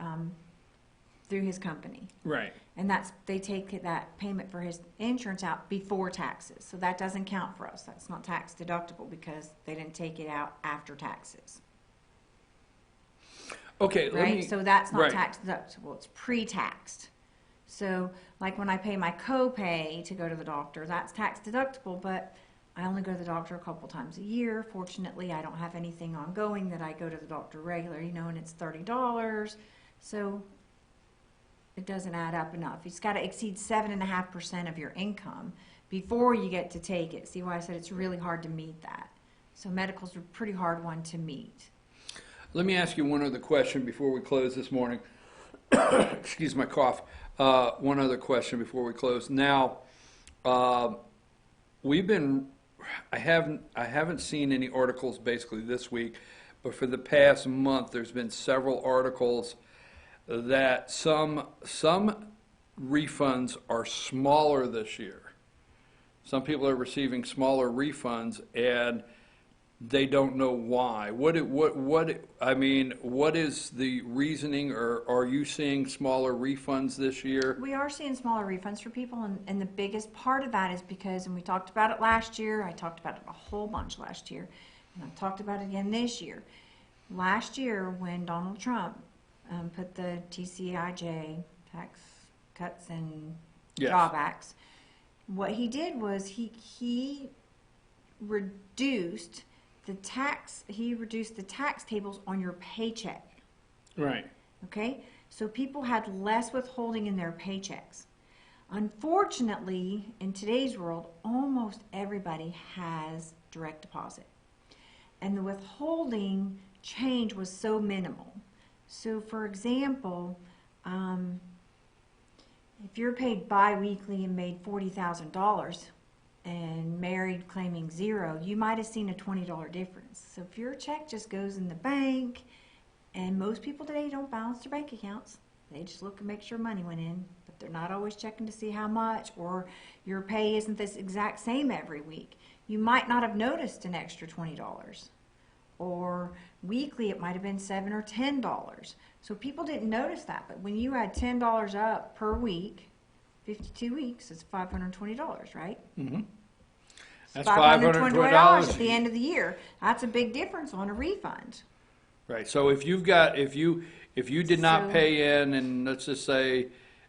through his company. Right. And they take that payment for his insurance out before taxes. So that doesn't count for us. That's not tax deductible because they didn't take it out after taxes. Okay. Right? So that's not tax deductible. It's pre-taxed. So like when I pay my co-pay to go to the doctor, that's tax deductible, but I only go to the doctor a couple times a year. Fortunately, I don't have anything ongoing that I go to the doctor regular, and it's $30. So it doesn't add up enough. It's got to exceed 7.5% of your income before you get to take it. See why I said it's really hard to meet that. So medical's a pretty hard one to meet. Let me ask you one other question before we close this morning. Excuse my cough. One other question before we close. Now, I haven't seen any articles basically this week, but for the past month, there's been several articles that some refunds are smaller this year. Some people are receiving smaller refunds, and they don't know why. What is the reasoning, or are you seeing smaller refunds this year? We are seeing smaller refunds for people, and the biggest part of that is because, and we talked about it last year, I talked about it a whole bunch last year, and I've talked about it again this year. Last year, when Donald Trump put the TCIJ, tax cuts and drawbacks, what he did was he reduced the tax tables on your paycheck. Right. Okay? So people had less withholding in their paychecks. Unfortunately, in today's world, almost everybody has direct deposit. And the withholding change was so minimal. So for example, if you're paid bi-weekly and made $40,000, and married claiming zero, you might have seen a $20 difference. So if your check just goes in the bank, and most people today don't balance their bank accounts, they just look and make sure money went in, but they're not always checking to see how much, or your pay isn't this exact same every week. You might not have noticed an extra $20. Or weekly it might have been $7 or $10. So people didn't notice that, but when you add $10 up per week, 52 weeks, it's $520, right? Mm-hmm. That's $520 at the end of the year. That's a big difference on a refund. Right. So if you did not pay in, and let's just say,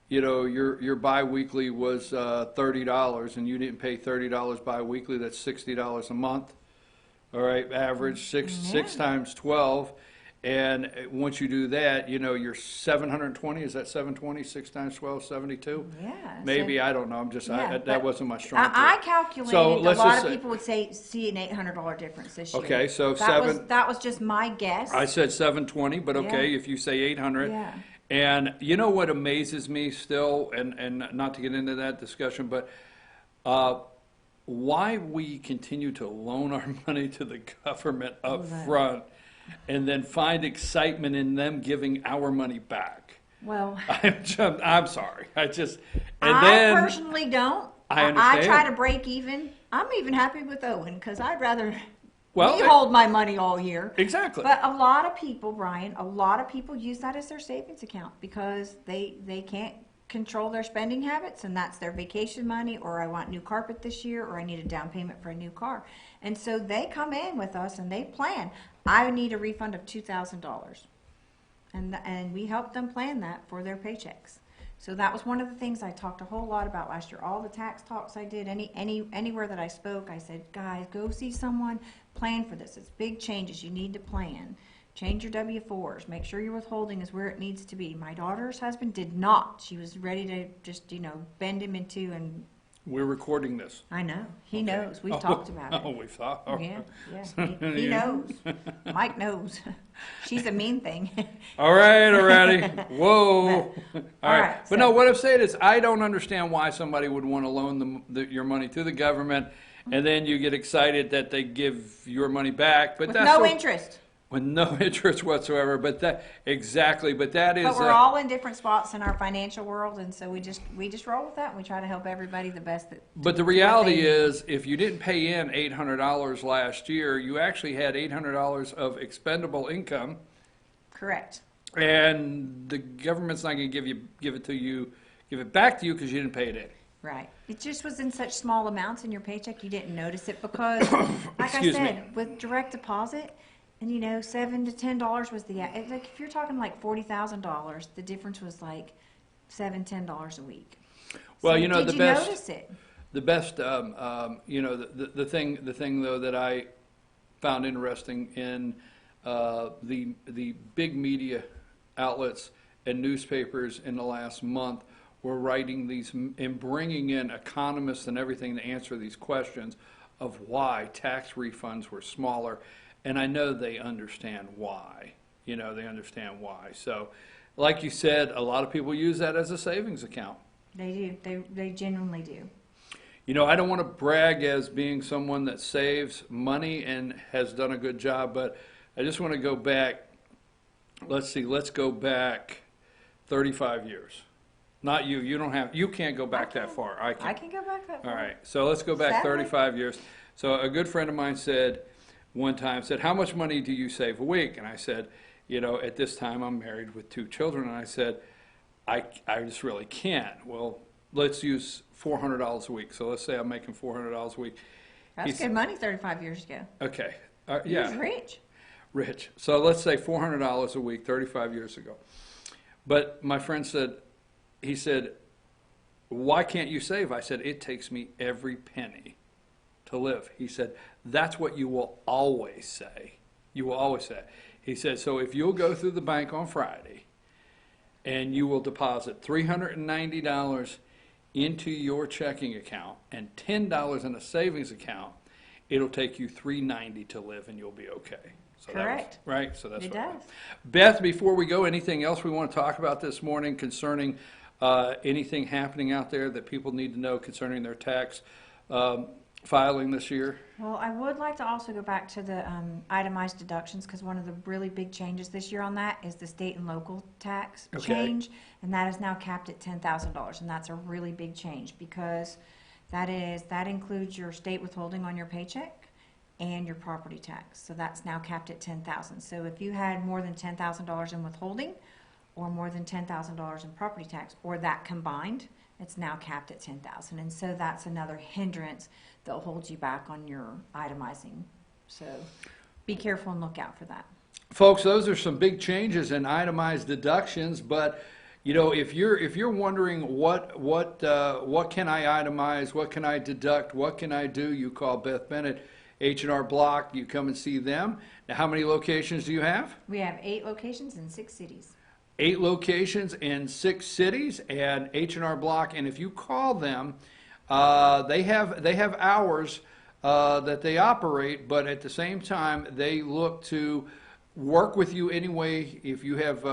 your biweekly was $30, and you didn't pay $30 biweekly, that's $60 a month. All right, average six times 12. And once you do that, you're 720. Is that 720? 6 times 12, 72? Yeah. Maybe, I don't know. I'm just, that wasn't my strong point. I calculated a lot of people would see an $800 difference this year. Okay, so that was just my guess. I said 720, but okay, if you say 800. Yeah. And you know what amazes me still, and not to get into that discussion, but why we continue to loan our money to the government up front and then find excitement in them giving our money back. Well, I'm sorry. I personally don't. I understand. I try to break even. I'm even happy with Owen because I'd rather hold my money all year. Exactly. But a lot of people, Brian, use that as their savings account because they can't control their spending habits, and that's their vacation money, or I want new carpet this year, or I need a down payment for a new car. And so they come in with us and they plan. I need a refund of $2,000. And we help them plan that for their paychecks. So that was one of the things I talked a whole lot about last year. All the tax talks I did, anywhere that I spoke, I said, guys, go see someone, plan for this. It's big changes. You need to plan. Change your W-4s. Make sure your withholding is where it needs to be. My daughter's husband did not. She was ready to just, bend him into and... We're recording this. I know. He knows. We've talked about it. Oh, we've thought. Yeah. He knows. Mike knows. She's a mean thing. All righty. Whoa. All right. But so, no, what I'm saying is I don't understand why somebody would want to loan your money to the government, and then you get excited that they give your money back. But with no interest. with no interest whatsoever. But that exactly. But that is. But we're all in different spots in our financial world, and so we just roll with that. And we try to help everybody the best that. But the reality is, if you didn't pay in $800 last year, you actually had $800 of expendable income. Correct. And the government's not going to give it back to you because you didn't pay it in. Right. It just was in such small amounts in your paycheck you didn't notice it because, like I said, with direct deposit, and $7 to $10 was like if you're talking like $40,000, the difference was like $7-10 a week. Well, so the did you best. Notice it? The best, the thing though that I found interesting in the big media outlets and newspapers in the last month were writing these and bringing in economists and everything to answer these questions of why tax refunds were smaller. And I know they understand why. They understand why. So, like you said, a lot of people use that as a savings account. They do. They genuinely do. I don't want to brag as being someone that saves money and has done a good job, but I just want to go back. Let's go back 35 years. Not you. You can't go back that far. I can go back that far. All right. So let's go back 35 years. So a good friend of mine said, how much money do you save a week? And I said, at this time I'm married with 2 children. And I said, I just really can't. Well, let's use $400 a week. So let's say I'm making $400 a week. That's good money 35 years ago. Okay. Yeah. He was rich. Rich. So let's say $400 a week 35 years ago. But my friend said, why can't you save? I said, it takes me every penny to live. He said, that's what you will always say. You will always say. He said, so if you'll go through the bank on Friday and you will deposit $390 into your checking account and $10 in a savings account, it'll take you $390 to live and you'll be okay. So correct. Right? So that's it right. does. Beth, before we go, anything else we want to talk about this morning concerning anything happening out there that people need to know concerning their tax filing this year? Well, I would like to also go back to the itemized deductions because one of the really big changes this year on that is the state and local tax change, and that is now capped at $10,000, and that's a really big change because that includes your state withholding on your paycheck and your property tax. So that's now capped at $10,000. So if you had more than $10,000 in withholding or more than $10,000 in property tax, or that combined, it's now capped at $10,000. And so that's another hindrance that holds you back on your itemizing. So be careful and look out for that. Folks, those are some big changes in itemized deductions, but if you're wondering what can I itemize, what can I deduct, what can I do, you call Beth Bennett, H&R Block, you come and see them. Now, how many locations do you have? We have 8 locations in 6 cities. 8 locations in 6 cities, and H&R Block. And if you call them, they have hours that they operate, but at the same time, they look to work with you anyway. If you have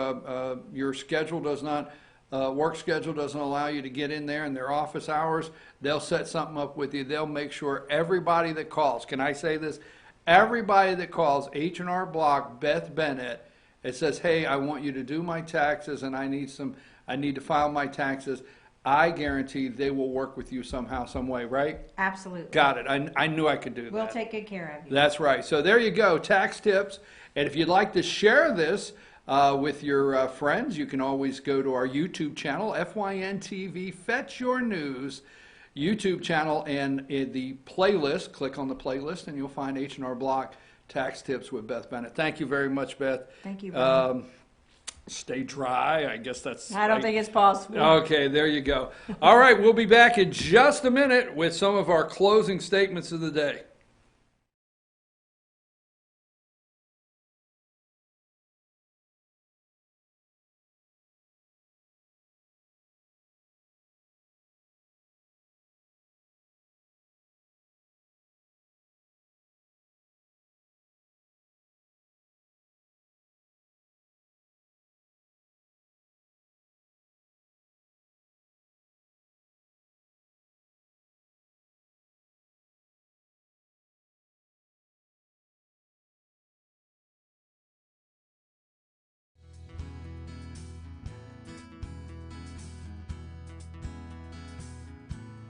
your schedule does not work schedule doesn't allow you to get in there in their office hours, they'll set something up with you. They'll make sure everybody that calls, can I say this? Everybody that calls H&R Block, Beth Bennett, it says, hey, I want you to do my taxes and I need to file my taxes. I guarantee they will work with you somehow, some way, right? Absolutely. Got it. I knew I could do that. We'll take good care of you. That's right. So there you go, tax tips. And if you'd like to share this with your friends, you can always go to our YouTube channel, FYN TV, Fetch Your News YouTube channel, and in the playlist, click on the playlist, and you'll find H&R Block Tax Tips with Beth Bennett. Thank you very much, Beth. Thank you. Stay dry. I guess that's... I don't think it's possible. Okay, there you go. All right, we'll be back in just a minute with some of our closing statements of the day.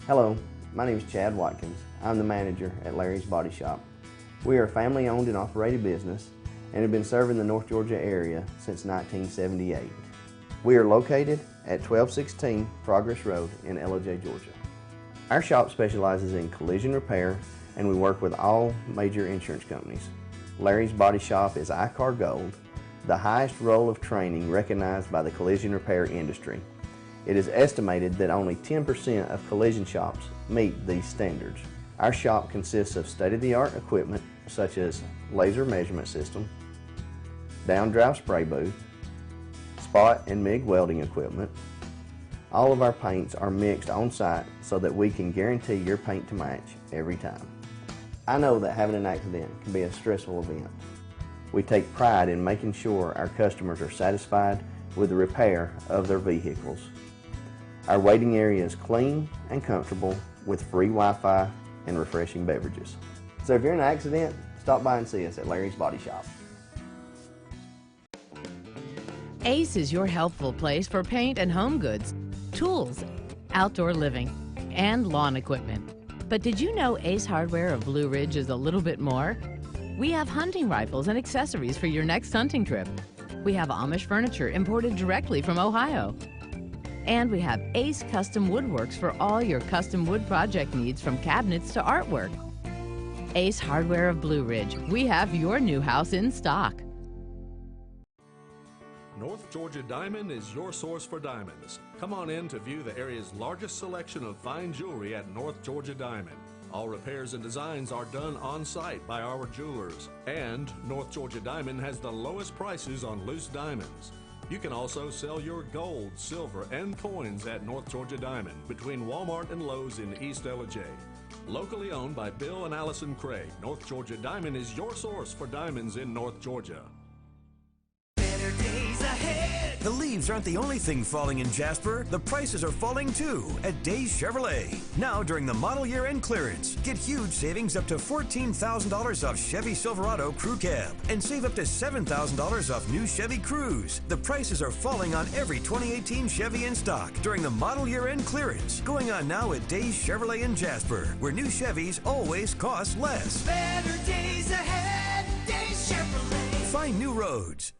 Hello, my name is Chad Watkins. I'm the manager at Larry's Body Shop. We are a family-owned and operated business and have been serving the North Georgia area since 1978. We are located at 1216 Progress Road in LOJ, Georgia. Our shop specializes in collision repair and we work with all major insurance companies. Larry's Body Shop is ICAR Gold, the highest role of training recognized by the collision repair industry. It is estimated that only 10% of collision shops meet these standards. Our shop consists of state-of-the-art equipment such as laser measurement system, down-drive spray booth, spot and MIG welding equipment. All of our paints are mixed on site so that we can guarantee your paint to match every time. I know that having an accident can be a stressful event. We take pride in making sure our customers are satisfied with the repair of their vehicles. Our waiting area is clean and comfortable with free Wi-Fi and refreshing beverages. So if you're in an accident, stop by and see us at Larry's Body Shop. Ace is your helpful place for paint and home goods, tools, outdoor living, and lawn equipment. But did you know Ace Hardware of Blue Ridge is a little bit more? We have hunting rifles and accessories for your next hunting trip. We have Amish furniture imported directly from Ohio. And we have Ace Custom Woodworks for all your custom wood project needs from cabinets to artwork. Ace Hardware of Blue Ridge, we have your new house in stock. North Georgia Diamond is your source for diamonds. Come on in to view the area's largest selection of fine jewelry at North Georgia Diamond. All repairs and designs are done on site by our jewelers. And North Georgia Diamond has the lowest prices on loose diamonds. You can also sell your gold, silver, and coins at North Georgia Diamond between Walmart and Lowe's in East LJ. Locally owned by Bill and Allison Craig, North Georgia Diamond is your source for diamonds in North Georgia. The leaves aren't the only thing falling in Jasper. The prices are falling too at Days Chevrolet. Now during the model year end clearance, get huge savings up to $14,000 off Chevy Silverado Crew Cab and save up to $7,000 off new Chevy Cruze. The prices are falling on every 2018 Chevy in stock during the model year end clearance. Going on now at Days Chevrolet in Jasper, where new Chevys always cost less. Better days ahead, Days Chevrolet. Find new roads.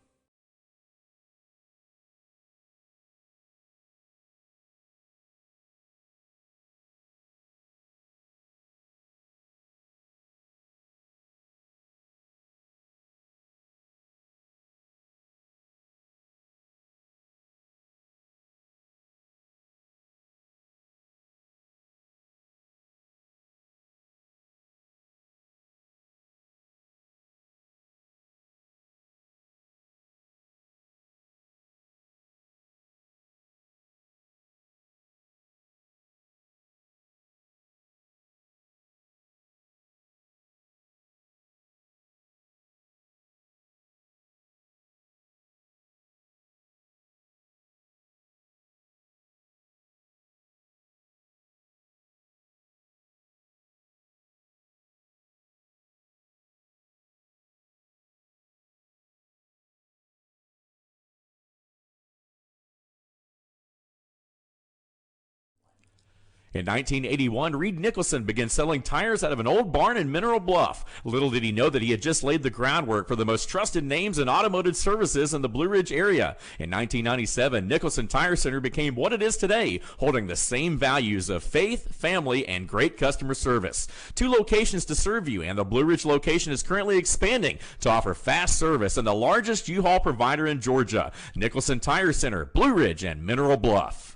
In 1981, Reed Nicholson began selling tires out of an old barn in Mineral Bluff. Little did he know that he had just laid the groundwork for the most trusted names in automotive services in the Blue Ridge area. In 1997, Nicholson Tire Center became what it is today, holding the same values of faith, family, and great customer service. 2 locations to serve you, and the Blue Ridge location is currently expanding to offer fast service and the largest U-Haul provider in Georgia. Nicholson Tire Center, Blue Ridge, and Mineral Bluff.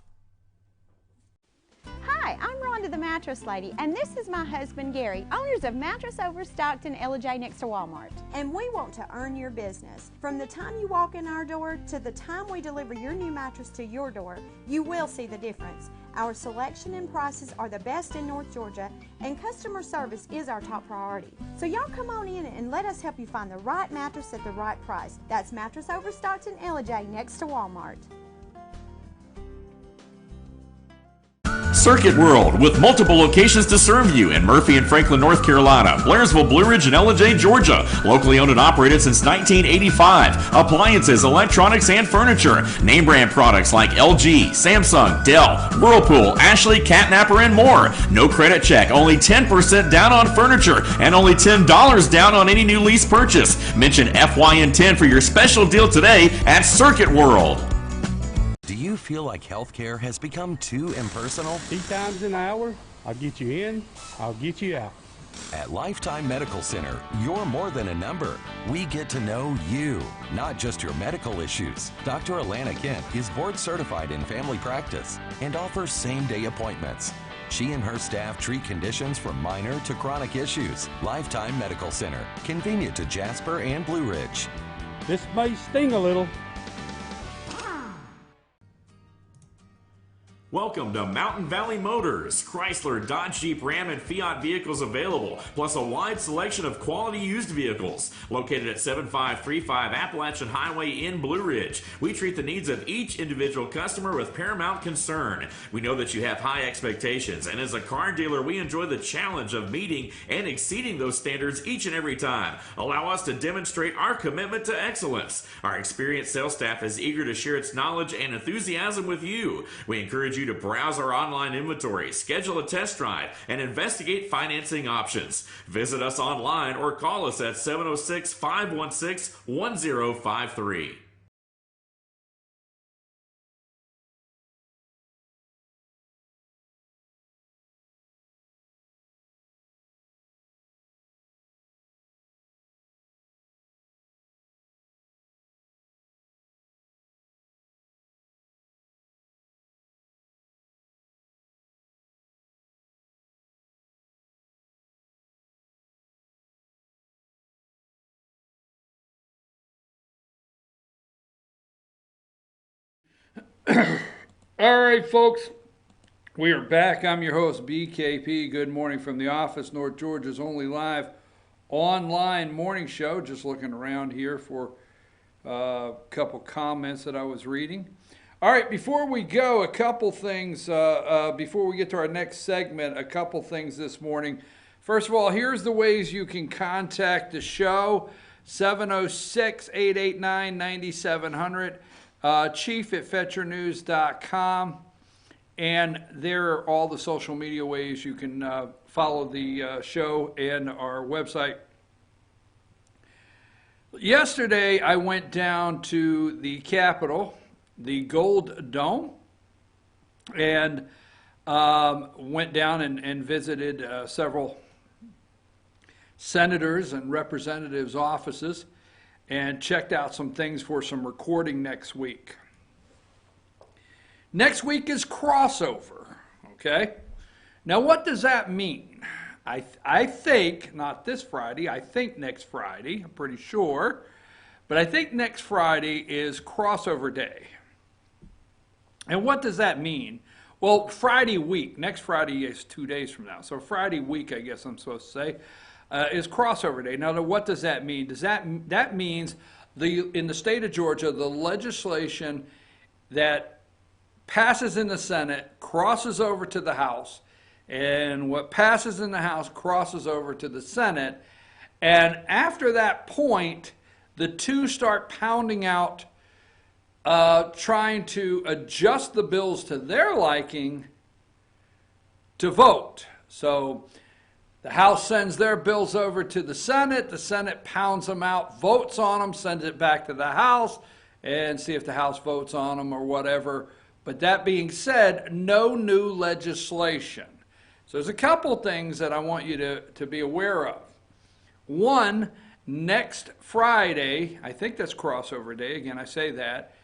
Hi, I'm Rhonda the Mattress Lady, and this is my husband Gary, owners of Mattress Overstocked in LJ next to Walmart. And we want to earn your business. From the time you walk in our door to the time we deliver your new mattress to your door, you will see the difference. Our selection and prices are the best in North Georgia, and customer service is our top priority. So y'all come on in and let us help you find the right mattress at the right price. That's Mattress Overstocked in LJ next to Walmart. Circuit World, with multiple locations to serve you in Murphy and Franklin, North Carolina, Blairsville, Blue Ridge, and Ellijay, Georgia. Locally owned and operated since 1985. Appliances, electronics, and furniture. Name brand products like LG, Samsung, Dell, Whirlpool, Ashley, Catnapper, and more. No credit check, only 10% down on furniture, and only $10 down on any new lease purchase. Mention FYN10 for your special deal today at Circuit World. Do you feel like healthcare has become too impersonal? 3 times an hour, I'll get you in, I'll get you out. At Lifetime Medical Center, you're more than a number. We get to know you, not just your medical issues. Dr. Alana Kent is board certified in family practice and offers same-day appointments. She and her staff treat conditions from minor to chronic issues. Lifetime Medical Center, convenient to Jasper and Blue Ridge. This may sting a little. Welcome to Mountain Valley Motors. Chrysler, Dodge, Jeep, Ram, and Fiat vehicles available, plus a wide selection of quality used vehicles. Located at 7535 Appalachian Highway in Blue Ridge, we treat the needs of each individual customer with paramount concern. We know that you have high expectations, and as a car dealer, we enjoy the challenge of meeting and exceeding those standards each and every time. Allow us to demonstrate our commitment to excellence. Our experienced sales staff is eager to share its knowledge and enthusiasm with you. We encourage you to browse our online inventory, schedule a test drive, and investigate financing options. Visit us online or call us at 706-516-1053. All right, folks, we are back. I'm your host, BKP. Good morning from the office, North Georgia's only live online morning show. Just looking around here for a couple comments that I was reading. All right, before we go, a couple things, before we get to our next segment, a couple things this morning. First of all, here's the ways you can contact the show, 706-889-9700. Chief at fetchernews.com, and there are all the social media ways you can follow the show and our website. Yesterday, I went down to the Capitol, the Gold Dome, and went down and visited several senators and representatives' offices, and checked out some things for some recording next week. Next week is crossover, okay? Now, what does that mean? I think, not this Friday, I think next Friday, I'm pretty sure, but I think next Friday is crossover day. And what does that mean? Well, Friday week, next Friday is 2 days from now, so Friday week, I guess I'm supposed to say, is crossover day. Now, what does that mean? That means in the state of Georgia, the legislation that passes in the Senate crosses over to the House, and what passes in the House crosses over to the Senate. And after that point, the two start pounding out, trying to adjust the bills to their liking to vote. So the House sends their bills over to the Senate pounds them out, votes on them, sends it back to the House, and see if the House votes on them or whatever. But that being said, no new legislation. So there's a couple things that I want you to be aware of. One, next Friday, I think that's crossover day, again I say that,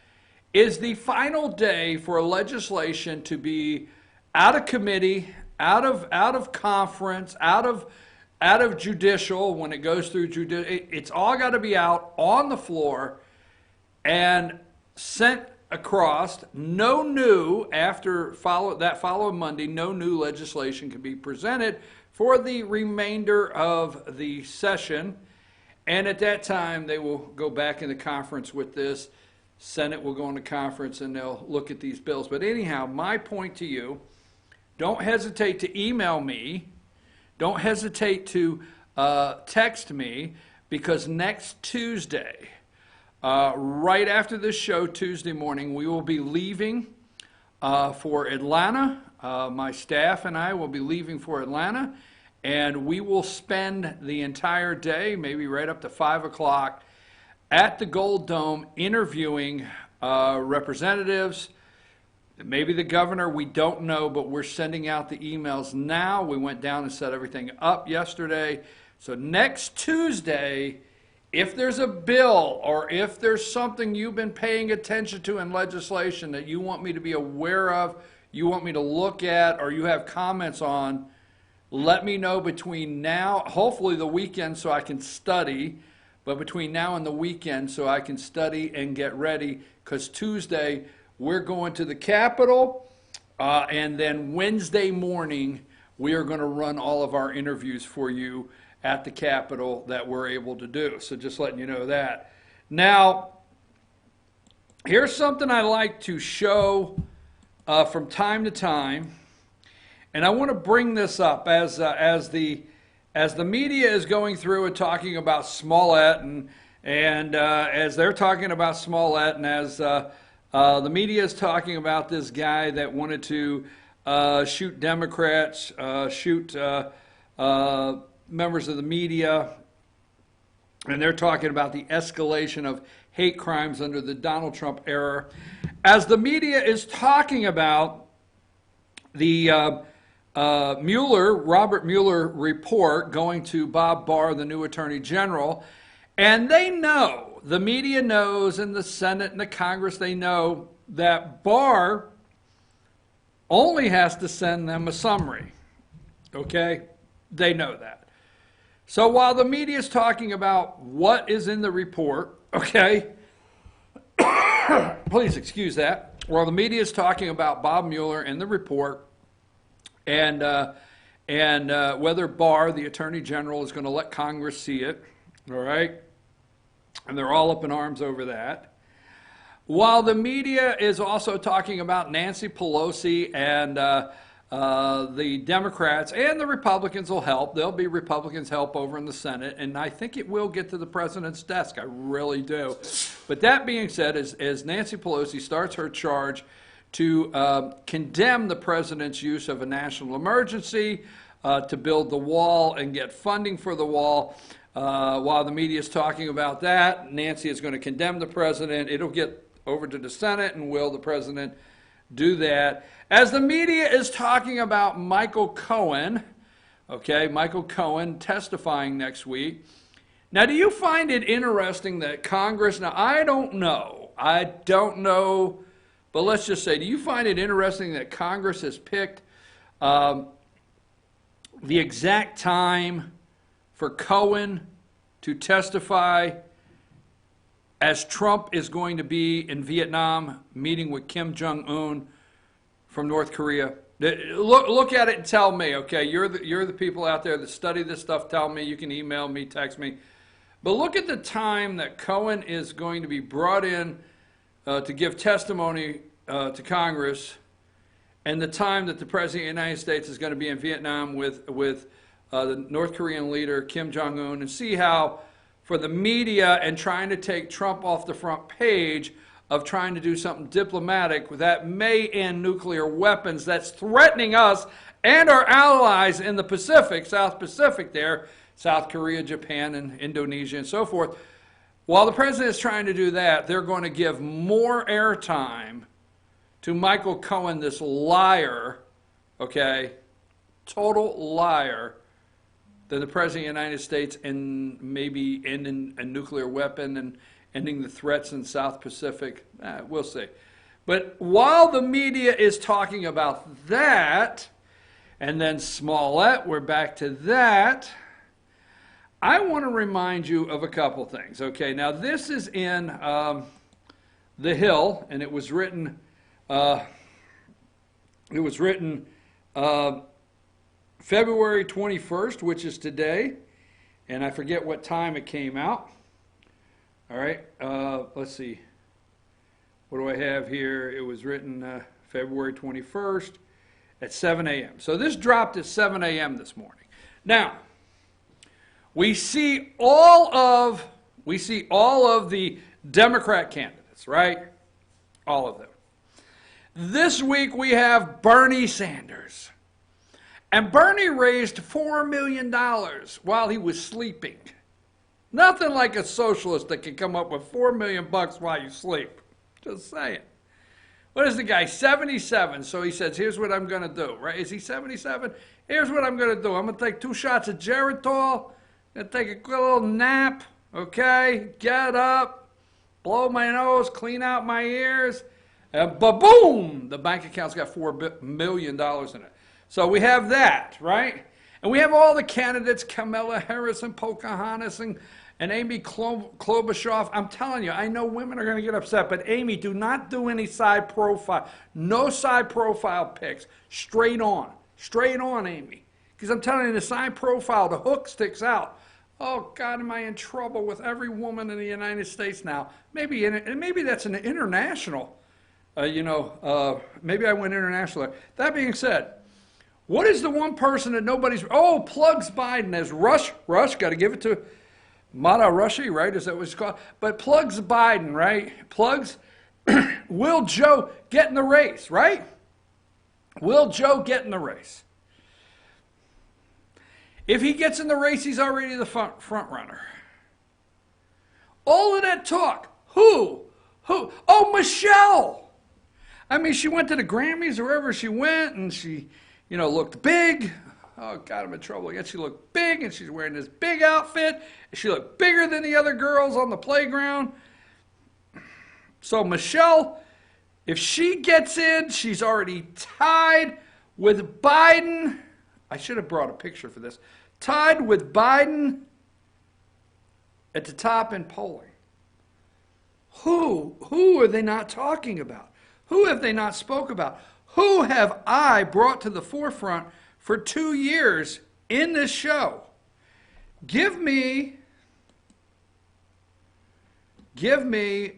is the final day for legislation to be out of committee, out of conference, out of judicial. When it goes through judicial, it's all got to be out on the floor and sent across. No new, that following Monday, no new legislation can be presented for the remainder of the session. And at that time, they will go back into conference with this. Senate will go into conference and they'll look at these bills. But anyhow, my point to you, don't hesitate to email me. Don't hesitate to text me, because next Tuesday, right after this show, Tuesday morning, we will be leaving for Atlanta. My staff and I will be leaving for Atlanta, and we will spend the entire day, maybe right up to 5 o'clock, at the Gold Dome interviewing representatives, maybe the governor, we don't know, but we're sending out the emails now. We went down and set everything up yesterday. So next Tuesday, if there's a bill or if there's something you've been paying attention to in legislation that you want me to be aware of, you want me to look at, or you have comments on, let me know between now, hopefully the weekend so I can study, but between now and the weekend so I can study and get ready, because Tuesday we're going to the Capitol, and then Wednesday morning we are going to run all of our interviews for you at the Capitol that we're able to do. So just letting you know that. Now, here's something I like to show from time to time, and I want to bring this up as the media is going through and talking about Smollett, and as they're talking about Smollett, and as the media is talking about this guy that wanted to shoot Democrats, shoot members of the media, and they're talking about the escalation of hate crimes under the Donald Trump era. As the media is talking about the Robert Mueller report going to Bob Barr, the new Attorney General, and they know, the media knows, and the Senate and the Congress, they know that Barr only has to send them a summary, okay? They know that. So while the media is talking about what is in the report, okay, please excuse that, while the media is talking about Bob Mueller and the report, and whether Barr, the Attorney General, is going to let Congress see it, all right? And they're all up in arms over that. While the media is also talking about Nancy Pelosi and the Democrats and the Republicans will help. There'll be Republicans help over in the Senate, and I think it will get to the president's desk. I really do. But that being said, as Nancy Pelosi starts her charge to condemn the president's use of a national emergency to build the wall and get funding for the wall, while the media is talking about that, Nancy is going to condemn the president. It'll get over to the Senate, and will the president do that? As the media is talking about Michael Cohen, okay, Michael Cohen testifying next week. Now, do you find it interesting that Congress, now I don't know, but let's just say, do you find it interesting that Congress has picked the exact time for Cohen to testify as Trump is going to be in Vietnam meeting with Kim Jong-un from North Korea? Look at it and tell me, okay? You're the people out there that study this stuff. Tell me. You can email me, text me. But look at the time that Cohen is going to be brought in to give testimony to Congress, and the time that the President of the United States is going to be in Vietnam with the North Korean leader, Kim Jong-un, and see how, for the media and trying to take Trump off the front page of trying to do something diplomatic that may end nuclear weapons that's threatening us and our allies in the Pacific, South Pacific there, South Korea, Japan, and Indonesia, and so forth. While the president is trying to do that, they're going to give more airtime to Michael Cohen, this liar, okay, total liar, than the President of the United States, and maybe ending a nuclear weapon and ending the threats in South Pacific. We'll see. But while the media is talking about that, and then Smollett, we're back to that, I want to remind you of a couple things. Okay, now this is in The Hill, and it was written February 21st, which is today, and I forget what time it came out. All right, let's see. What do I have here? It was written February 21st, at 7 a.m. So this dropped at 7 a.m. this morning. Now, we see all of the Democrat candidates, right? All of them. This week we have Bernie Sanders. And Bernie raised $4 million while he was sleeping. Nothing like a socialist that can come up with $4 million while you sleep. Just saying. What is the guy? 77. So he says, here's what I'm going to do. Right? Is he 77? Here's what I'm going to do. I'm going to take 2 shots of Geritol. I'm going to take a good little nap. Okay? Get up. Blow my nose. Clean out my ears. And ba-boom! The bank account's got $4 million in it. So we have that, right? And we have all the candidates, Kamala Harris and Pocahontas and Amy Klobuchar. I'm telling you, I know women are going to get upset, but Amy, do not do any side profile. No side profile pics. Straight on. Straight on, Amy. Because I'm telling you, the side profile, the hook sticks out. Oh, God, am I in trouble with every woman in the United States now? Maybe that's an international, maybe I went international. That being said, what is the one person that nobody's... Oh, plugs Biden as Rush, got to give it to Mata Rushy, right? Is that what it's called? But plugs Biden, right? Plugs, will Joe get in the race, right? Will Joe get in the race? If he gets in the race, he's already the front runner. All of that talk. Who? Oh, Michelle. I mean, she went to the Grammys or wherever she went, and she... looked big. Oh, God, I'm in trouble again. She looked big, and she's wearing this big outfit. She looked bigger than the other girls on the playground. So Michelle, if she gets in, she's already tied with Biden. I should have brought a picture for this. Tied with Biden at the top in polling. Who are they not talking about? Who have they not spoke about? Who have I brought to the forefront for 2 years in this show? Give me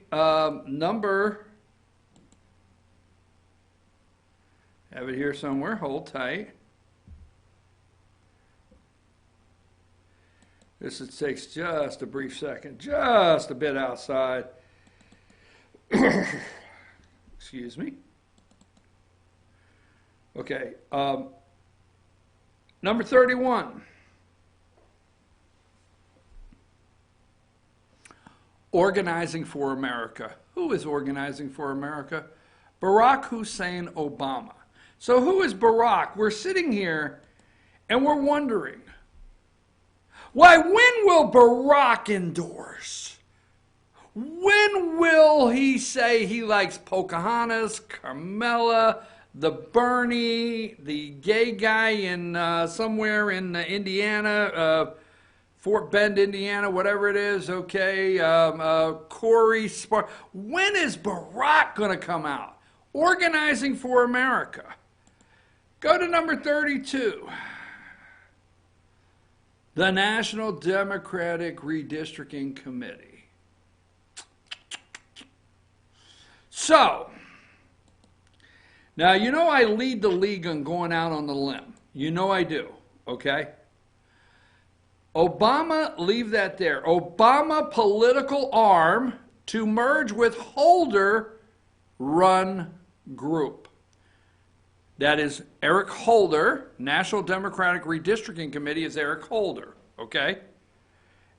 number, have it here somewhere, hold tight. This takes just a brief second, just a bit outside. Excuse me. Okay, number 31. Organizing for America. Who is Organizing for America? Barack Hussein Obama. So who is Barack? We're sitting here and we're wondering, why, when will Barack endorse? When will he say he likes Pocahontas, Carmela, the Bernie, the gay guy in somewhere in Indiana, Fort Bend, Indiana, whatever it is, okay, Corey Spark. When is Barack going to come out? Organizing for America. Go to number 32. The National Democratic Redistricting Committee. So, now, I lead the league on going out on the limb. I do, okay? Obama, leave that there. Obama political arm to merge with Holder-run group. That is Eric Holder. National Democratic Redistricting Committee is Eric Holder, okay?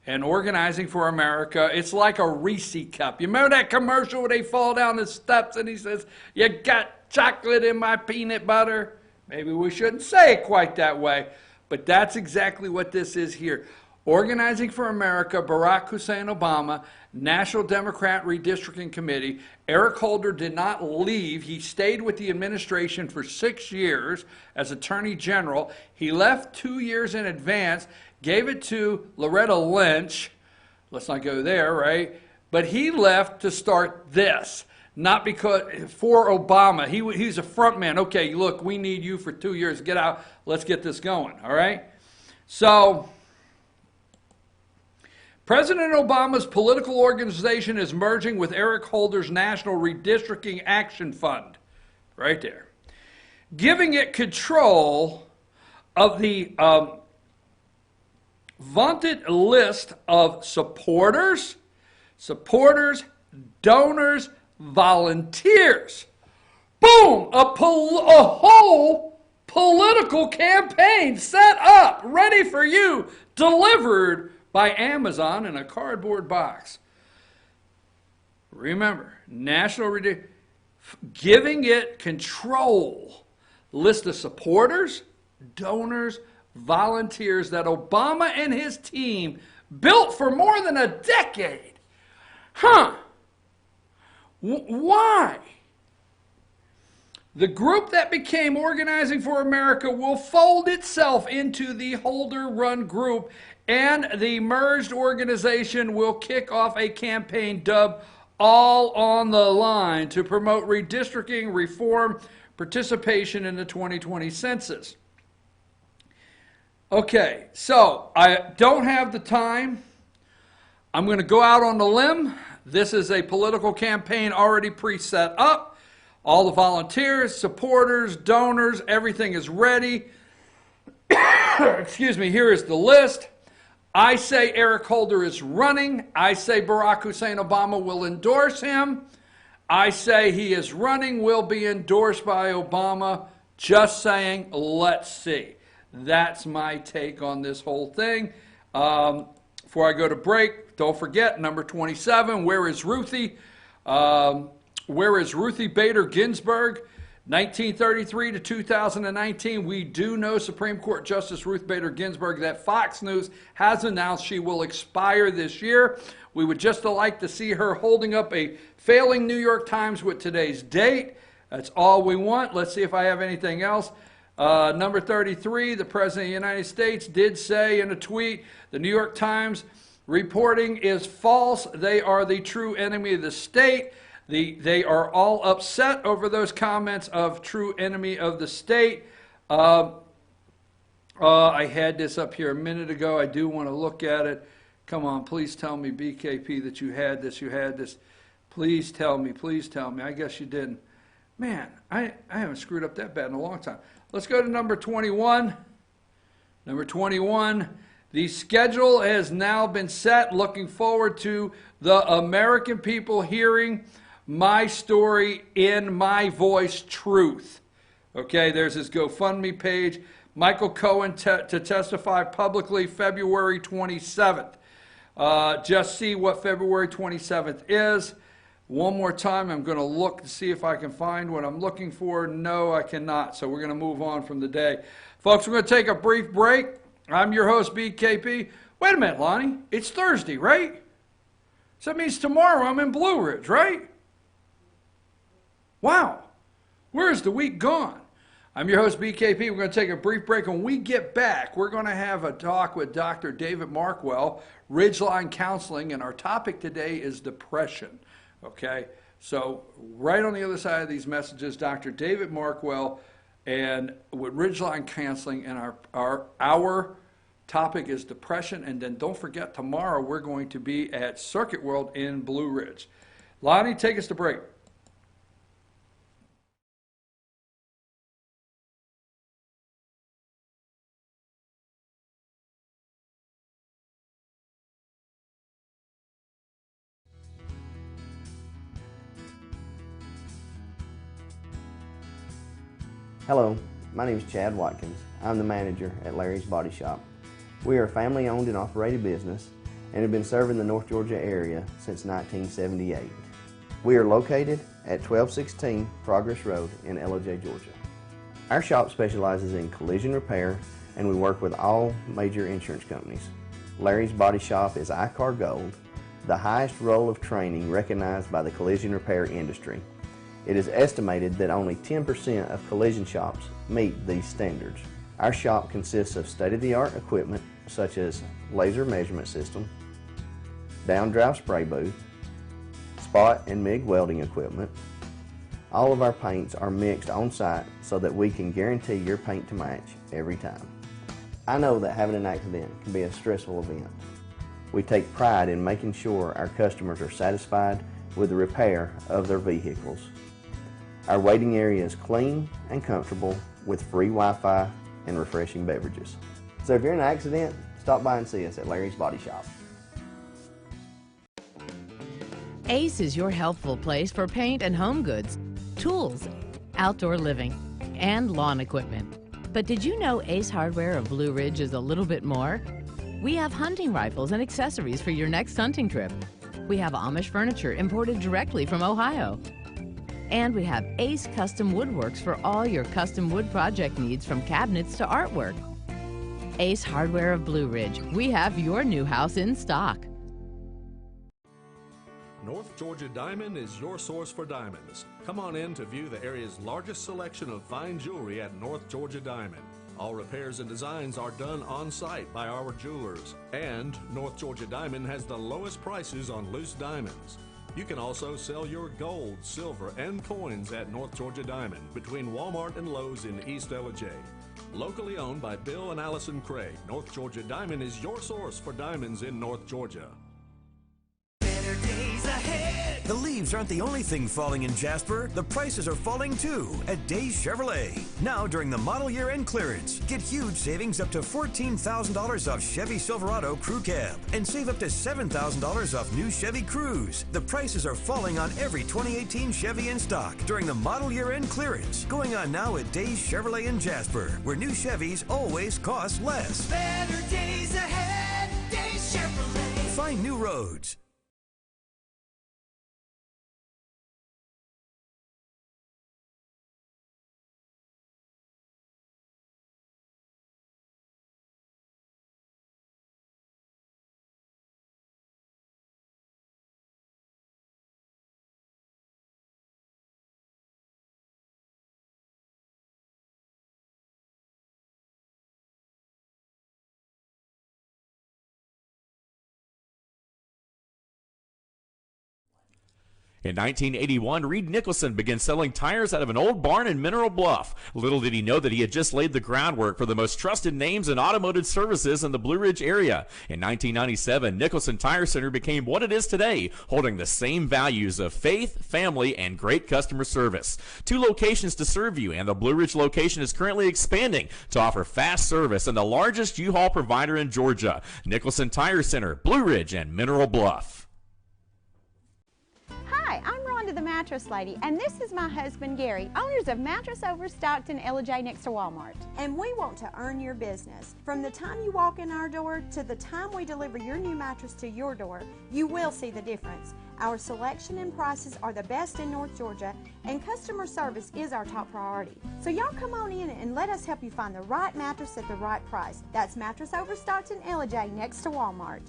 And Organizing for America, it's like a Reese cup. You remember that commercial where they fall down the steps and he says, "You got chocolate in my peanut butter"? Maybe we shouldn't say it quite that way, but that's exactly what this is here. Organizing for America, Barack Hussein Obama, National Democrat Redistricting Committee. Eric Holder did not leave. He stayed with the administration for 6 years as Attorney General. He left 2 years in advance, gave it to Loretta Lynch. Let's not go there, right? But he left to start this. Not because, for Obama. He's a front man. Okay, look, we need you for 2 years. Get out. Let's get this going, all right? So, President Obama's political organization is merging with Eric Holder's National Redistricting Action Fund. Right there. giving it control of the vaunted list of supporters, donors, volunteers. Boom! A whole political campaign set up, ready for you, delivered by Amazon in a cardboard box. Remember, giving it control. List of supporters, donors, volunteers that Obama and his team built for more than a decade. Why? The group that became Organizing for America will fold itself into the Holder-run group, and the merged organization will kick off a campaign dubbed All on the Line to promote redistricting, reform, participation in the 2020 census. Okay, so I don't have the time. I'm going to go out on the limb. This is a political campaign already pre-set up. All the volunteers, supporters, donors, everything is ready. Excuse me, here is the list. I say Eric Holder is running. I say Barack Hussein Obama will endorse him. I say he is running, will be endorsed by Obama. Just saying, let's see. That's my take on this whole thing. Before I go to break, don't forget, number 27, Where is Ruthie? Where is Ruthie Bader Ginsburg? 1933 to 2019, we do know Supreme Court Justice Ruth Bader Ginsburg that Fox News has announced she will expire this year. We would just like to see her holding up a failing New York Times with today's date. That's all we want. Let's see if I have anything else. Number 33, the President of the United States did say in a tweet, the New York Times reporting is false. They are the true enemy of the state. They are all upset over those comments of true enemy of the state. I had this up here a minute ago. I do want to look at it. Come on, please tell me, BKP, that you had this. You had this. Please tell me. Please tell me. I guess you didn't. Man, I haven't screwed up that bad in a long time. Let's go to number 21. Number 21. The schedule has now been set. Looking forward to the American people hearing my story in my voice, truth. Okay, there's his GoFundMe page. Michael Cohen to testify publicly February 27th. Just see what February 27th is. One more time, I'm going to look to see if I can find what I'm looking for. No, I cannot. So we're going to move on from the day. Folks, we're going to take a brief break. I'm your host, BKP. Wait a minute, Lonnie. It's Thursday, right? So that means tomorrow I'm in Blue Ridge, right? Wow. Where's the week gone? I'm your host, BKP. We're going to take a brief break. When we get back, we're going to have a talk with Dr. David Markwell, Ridgeline Counseling, and our topic today is depression. Okay? So right on the other side of these messages, Dr. David Markwell and with Ridgeline Counseling, and our topic is depression. And then don't forget, tomorrow we're going to be at Circuit World in Blue Ridge. Lonnie, take us to break. Hello, my name is Chad Watkins. I'm the manager at Larry's Body Shop. We are a family-owned and operated business and have been serving the North Georgia area since 1978. We are located at 1216 Progress Road in LOJ, Georgia. Our shop specializes in collision repair, and we work with all major insurance companies. Larry's Body Shop is ICAR Gold, the highest role of training recognized by the collision repair industry. It is estimated that only 10% of collision shops meet these standards. Our shop consists of state-of-the-art equipment such as laser measurement system, down-drive spray booth, spot and MIG welding equipment. All of our paints are mixed on-site so that we can guarantee your paint to match every time. I know that having an accident can be a stressful event. We take pride in making sure our customers are satisfied with the repair of their vehicles. Our waiting area is clean and comfortable with free Wi-Fi and refreshing beverages. So if you're in an accident, stop by and see us at Larry's Body Shop. Ace is your healthful place for paint and home goods, tools, outdoor living, and lawn equipment. But did you know Ace Hardware of Blue Ridge is a little bit more? We have hunting rifles and accessories for your next hunting trip. We have Amish furniture imported directly from Ohio. And we have Ace Custom Woodworks for all your custom wood project needs, from cabinets to artwork. Ace Hardware of Blue Ridge. We have your new house in stock. North Georgia Diamond is your source for diamonds. Come on in to view the area's largest selection of fine jewelry at North Georgia Diamond. All repairs and designs are done on site by our jewelers. And North Georgia Diamond has the lowest prices on loose diamonds. You can also sell your gold, silver, and coins at North Georgia Diamond between Walmart and Lowe's in East Ellijay. Locally owned by Bill and Allison Craig, North Georgia Diamond is your source for diamonds in North Georgia. The leaves aren't the only thing falling in Jasper. The prices are falling too at Days Chevrolet. Now during the model year end clearance, get huge savings up to $14,000 off Chevy Silverado Crew Cab and save up to $7,000 off new Chevy Cruze. The prices are falling on every 2018 Chevy in stock during the model year end clearance. Going on now at Days Chevrolet in Jasper, where new Chevys always cost less. Better days ahead, Days Chevrolet. Find new roads. In 1981, Reed Nicholson began selling tires out of an old barn in Mineral Bluff. Little did he know that he had just laid the groundwork for the most trusted names in automotive services in the Blue Ridge area. In 1997, Nicholson Tire Center became what it is today, holding the same values of faith, family, and great customer service. 2 locations to serve you, and the Blue Ridge location is currently expanding to offer fast service and the largest U-Haul provider in Georgia. Nicholson Tire Center, Blue Ridge, and Mineral Bluff. Hi, I'm Rhonda the Mattress Lady, and this is my husband Gary, owners of Mattress Overstocked in Ellijay next to Walmart. And we want to earn your business. From the time you walk in our door to the time we deliver your new mattress to your door, you will see the difference. Our selection and prices are the best in North Georgia, and customer service is our top priority. So y'all come on in and let us help you find the right mattress at the right price. That's Mattress Overstocked in Ellijay next to Walmart.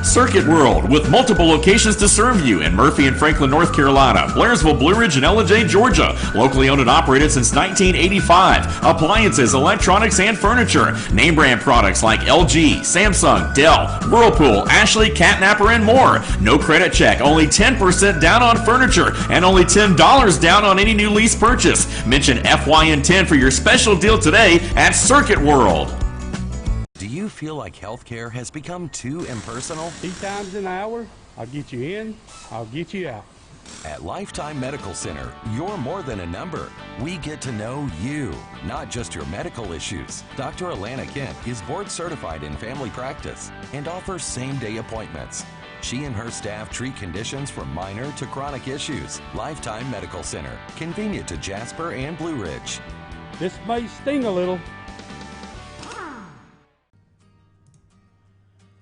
Circuit World, with multiple locations to serve you in Murphy and Franklin, North Carolina, Blairsville, Blue Ridge, and Ellijay, Georgia. Locally owned and operated since 1985. Appliances, electronics, and furniture. Name brand products like LG, Samsung, Dell, Whirlpool, Ashley, Catnapper, and more. No credit check, only 10% down on furniture, and only $10 down on any new lease purchase. Mention FYN10 for your special deal today at Circuit World. Do you feel like healthcare has become too impersonal? 3 times an hour, I'll get you in, I'll get you out. At Lifetime Medical Center, you're more than a number. We get to know you, not just your medical issues. Dr. Alana Kent is board certified in family practice and offers same-day appointments. She and her staff treat conditions from minor to chronic issues. Lifetime Medical Center, convenient to Jasper and Blue Ridge. This may sting a little.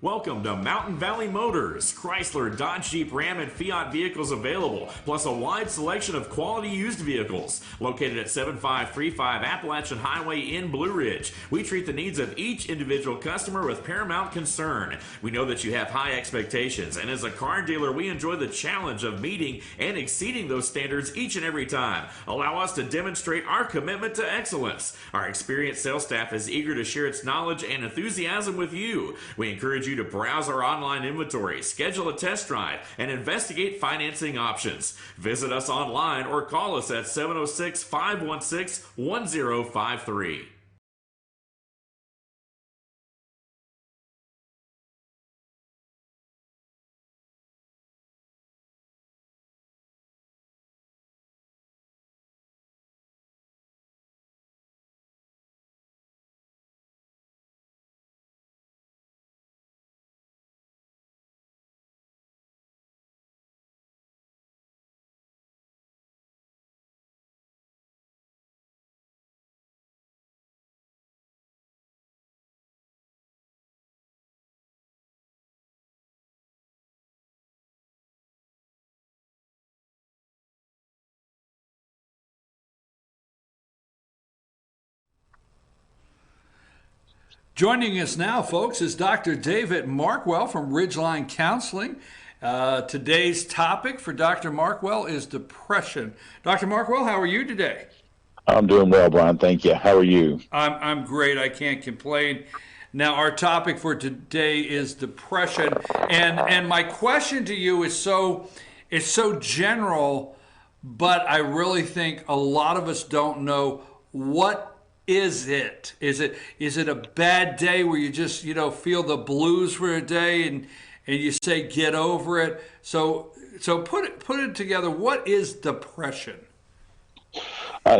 Welcome to Mountain Valley Motors. Chrysler, Dodge, Jeep, Ram, and Fiat vehicles available, plus a wide selection of quality used vehicles. Located at 7535 Appalachian Highway in Blue Ridge, we treat the needs of each individual customer with paramount concern. We know that you have high expectations, and as a car dealer, we enjoy the challenge of meeting and exceeding those standards each and every time. Allow us to demonstrate our commitment to excellence. Our experienced sales staff is eager to share its knowledge and enthusiasm with you. We encourage you to browse our online inventory, schedule a test drive, and investigate financing options. Visit us online or call us at 706-516-1053. Joining us now, folks, is Dr. David Markwell from Ridgeline Counseling. Today's topic for Dr. Markwell is depression. Dr. Markwell, how are you today? I'm doing well, Brian. Thank you. How are you? I'm great. I can't complain. Now, our topic for today is depression, and my question to you is so general, but I really think a lot of us don't know what is it. Is it a bad day where you just feel the blues for a day and you say get over it? So put it together. What is depression?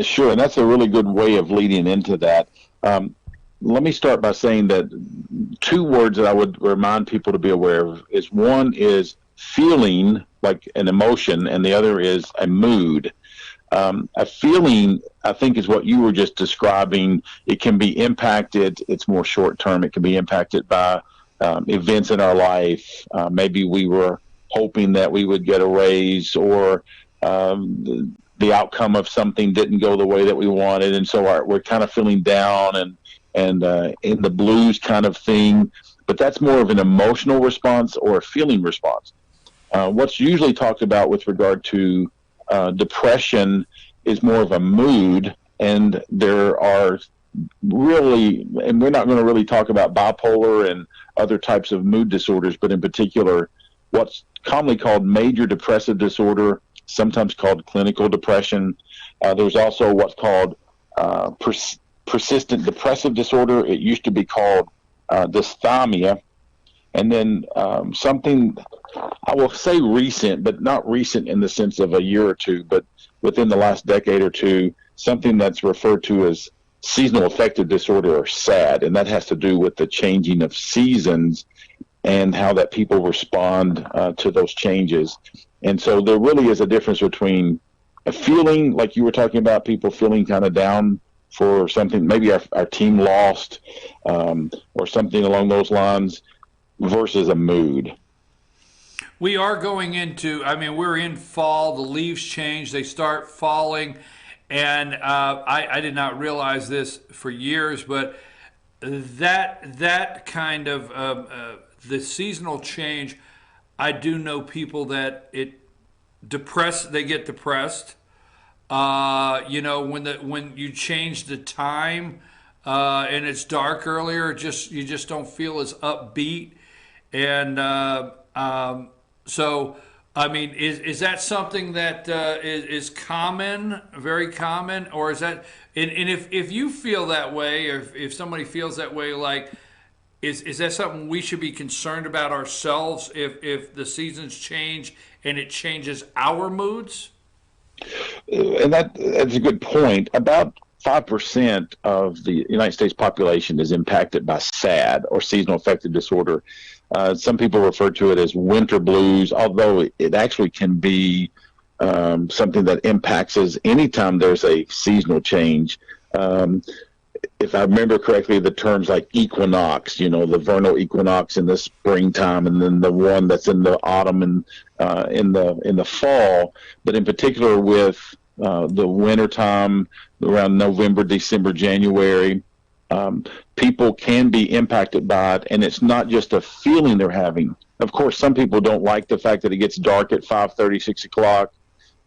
Sure, and that's a really good way of leading into that. Let me start by saying that two words that I would remind people to be aware of is one is feeling, like an emotion, and the other is a mood. A feeling, I think, is what you were just describing. It can be impacted. It's more short term. It can be impacted by events in our life. Maybe we were hoping that we would get a raise, or the outcome of something didn't go the way that we wanted, and so we're kind of feeling down and in the blues kind of thing. But that's more of an emotional response or a feeling response. What's usually talked about with regard to depression is more of a mood, and there are really, and we're not going to really talk about bipolar and other types of mood disorders, but in particular, what's commonly called major depressive disorder, sometimes called clinical depression. There's also what's called persistent depressive disorder. It used to be called dysthymia. And then something, I will say recent, but not recent in the sense of a year or two, but within the last decade or two, something that's referred to as seasonal affective disorder, or SAD, and that has to do with the changing of seasons and how that people respond to those changes. And so there really is a difference between a feeling, like you were talking about, people feeling kind of down for something, maybe our team lost, or something along those lines, versus a mood. We are going into, we're in fall, the leaves change, they start falling, and I did not realize this for years, but that kind of, the seasonal change, I do know people that they get depressed. When you change the time and it's dark earlier, you just don't feel as upbeat. And is that something that is common, very common, or is that? And if you feel that way, or if somebody feels that way, like, is that something we should be concerned about ourselves if the seasons change and it changes our moods? And that's a good point. About 5% of the United States population is impacted by SAD, or seasonal affective disorder. Some people refer to it as winter blues, although it actually can be something that impacts us anytime there's a seasonal change. If I remember correctly, the terms like equinox, the vernal equinox in the springtime, and then the one that's in the autumn and in the fall. But in particular with the wintertime, around November, December, January, people can be impacted by it, and it's not just a feeling they're having. Of course, some people don't like the fact that it gets dark at 5:30, 6 o'clock,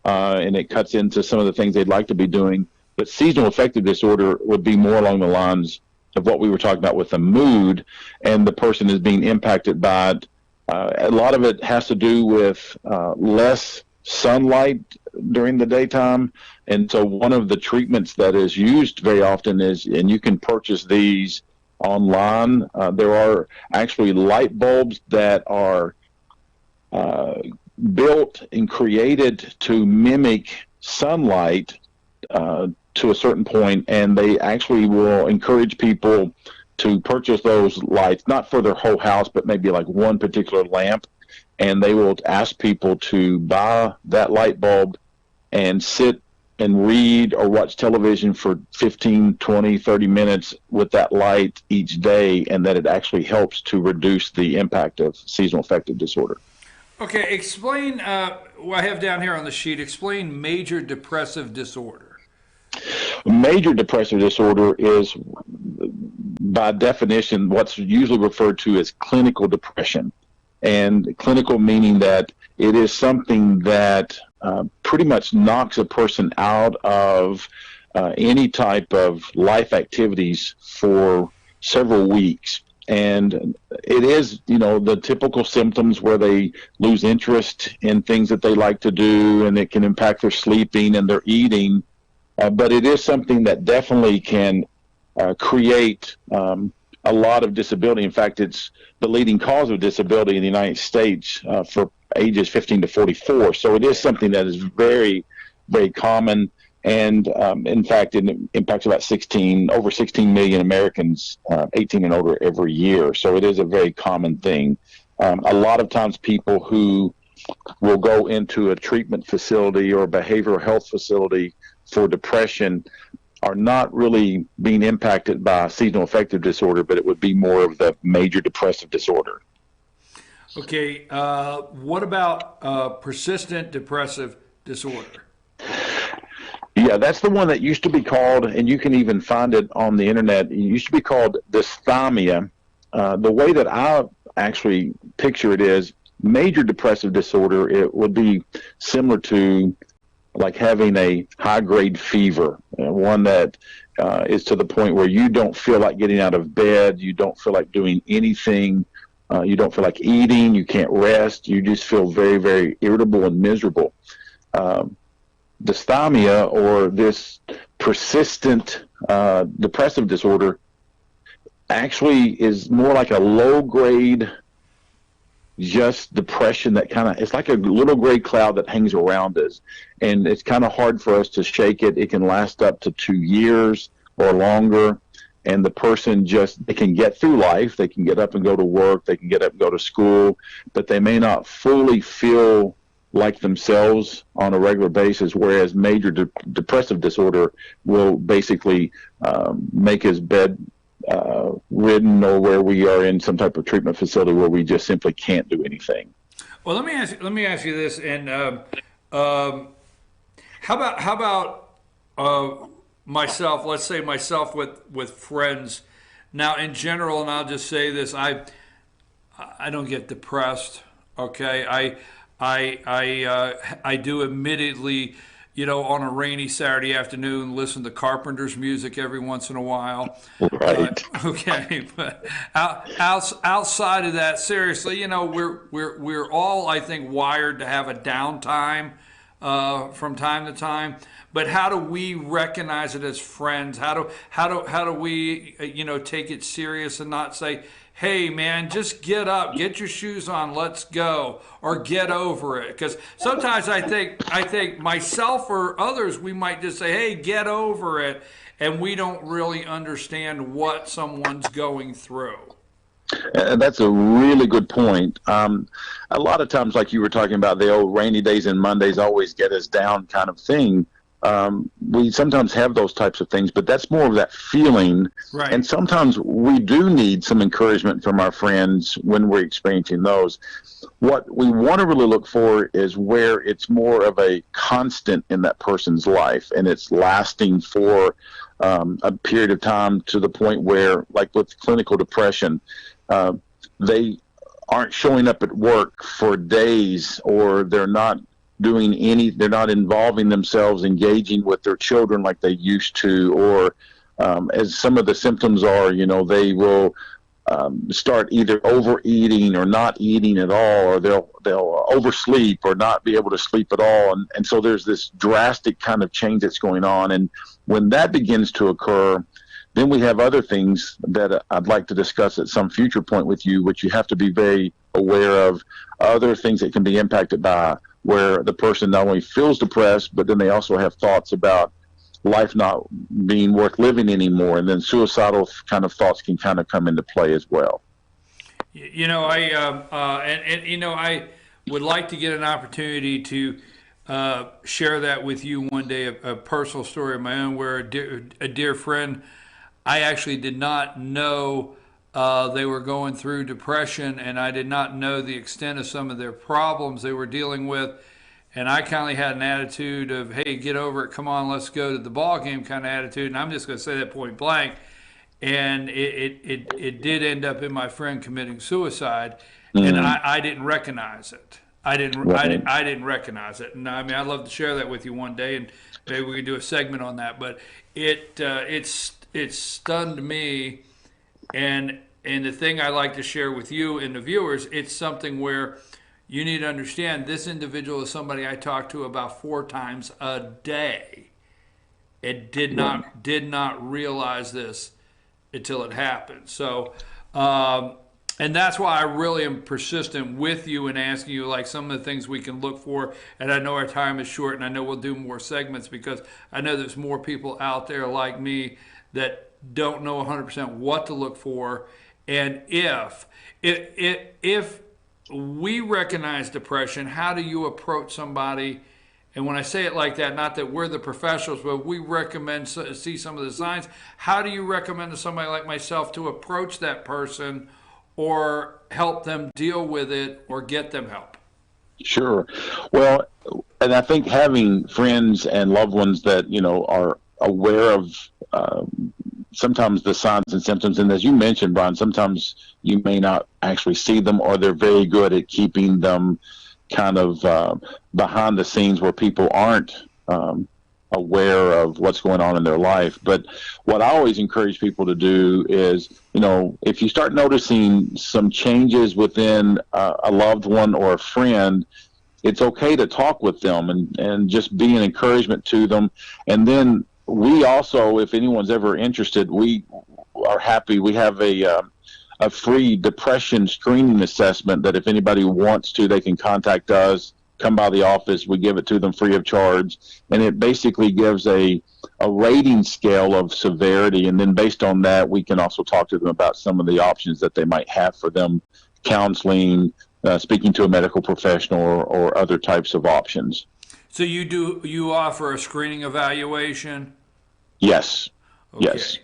and it cuts into some of the things they'd like to be doing. But seasonal affective disorder would be more along the lines of what we were talking about with the mood, and the person is being impacted by it. A lot of it has to do with less sunlight during the daytime. And so one of the treatments that is used very often is, and you can purchase these online, there are actually light bulbs that are built and created to mimic sunlight to a certain point, and they actually will encourage people to purchase those lights, not for their whole house, but maybe like one particular lamp, and they will ask people to buy that light bulb and sit and read or watch television for 15, 20, 30 minutes with that light each day, and that it actually helps to reduce the impact of seasonal affective disorder. Okay, explain, what I have down here on the sheet, explain major depressive disorder. Major depressive disorder is by definition, what's usually referred to as clinical depression. And clinical meaning that it is something that pretty much knocks a person out of any type of life activities for several weeks. And it is, the typical symptoms where they lose interest in things that they like to do, and it can impact their sleeping and their eating. But it is something that definitely can create a lot of disability. In fact, it's the leading cause of disability in the United States for ages 15 to 44. So it is something that is very, very common. And in fact, it impacts about over 16 million Americans 18 and older every year. So it is a very common thing. A lot of times people who will go into a treatment facility or a behavioral health facility for depression are not really being impacted by seasonal affective disorder, but it would be more of the major depressive disorder. Okay, what about persistent depressive disorder? Yeah, that's the one that used to be called, and you can even find it on the internet, it used to be called dysthymia. The way that I actually picture it is major depressive disorder, it would be similar to like having a high-grade fever, one that is to the point where you don't feel like getting out of bed, you don't feel like doing anything, you don't feel like eating, you can't rest, you just feel very, very irritable and miserable. Dysthymia, or this persistent depressive disorder, actually is more like a low-grade just depression that it's like a little gray cloud that hangs around us, and it's kind of hard for us to shake it. It can last up to 2 years or longer, and the person they can get through life, they can get up and go to work, they can get up and go to school, but they may not fully feel like themselves on a regular basis, whereas major depressive disorder will basically make us bed ridden, or where we are in some type of treatment facility where we just simply can't do anything. Well, let me ask you this, and how about myself? Let's say myself with friends. Now, in general, and I'll just say this: I don't get depressed. Okay, I do admittedly, on a rainy Saturday afternoon, listen to Carpenter's music every once in a while. Right. Okay, but outside of that, seriously, we're all, I think, wired to have a downtime from time to time. But how do we recognize it as friends? How do we take it serious and not say, hey man, just get up, get your shoes on, let's go, or get over it? Because sometimes I think myself or others, we might just say, hey, get over it, and we don't really understand what someone's going through. That's a really good point. A lot of times, like you were talking about, the old rainy days and Mondays always get us down kind of thing. We sometimes have those types of things, but that's more of that feeling. Right. And sometimes we do need some encouragement from our friends when we're experiencing those. What we want to really look for is where it's more of a constant in that person's life, and it's lasting for a period of time, to the point where, like with clinical depression, they aren't showing up at work for days, or they're not involving themselves, engaging with their children like they used to, or as some of the symptoms are, they will start either overeating or not eating at all, or they'll oversleep or not be able to sleep at all. And so there's this drastic kind of change that's going on. And when that begins to occur, then we have other things that I'd like to discuss at some future point with you, which you have to be very aware of, other things that can be impacted by, where the person not only feels depressed, but then they also have thoughts about life not being worth living anymore, and then suicidal kind of thoughts can kind of come into play as well. I would like to get an opportunity to share that with you one day, a personal story of my own, where a dear friend, I actually did not know they were going through depression, and I did not know the extent of some of their problems they were dealing with. And I kind of had an attitude of, hey, get over it, come on, let's go to the ball game kind of attitude. And I'm just going to say that point blank. and it did end up in my friend committing suicide, and I didn't recognize it. I didn't recognize it, and I mean, I'd love to share that with you one day, and maybe we could do a segment on that. But it stunned me, and the thing I like to share with you and the viewers, it's something where you need to understand this individual is somebody I talk to about 4 times a day. It did not realize this until it happened. So, and that's why I really am persistent with you and asking you like some of the things we can look for. And I know our time is short, and I know we'll do more segments because I know there's more people out there like me that don't know 100% what to look for. And if we recognize depression, how do you approach somebody? And when I say it like that, not that we're the professionals, but we recommend see some of the signs. How do you recommend to somebody like myself to approach that person or help them deal with it or get them help? Sure. Well, and I think having friends and loved ones that, are aware of sometimes the signs and symptoms, and as you mentioned, Brian, sometimes you may not actually see them, or they're very good at keeping them kind of behind the scenes where people aren't aware of what's going on in their life. But what I always encourage people to do is, if you start noticing some changes within a loved one or a friend, it's okay to talk with them and just be an encouragement to them. And then we also, if anyone's ever interested, we are happy. We have a free depression screening assessment that if anybody wants to, they can contact us, come by the office. We give it to them free of charge. And it basically gives a rating scale of severity. And then based on that, we can also talk to them about some of the options that they might have for them, counseling, speaking to a medical professional, or other types of options. So you offer a screening evaluation? Yes. Okay. Yes.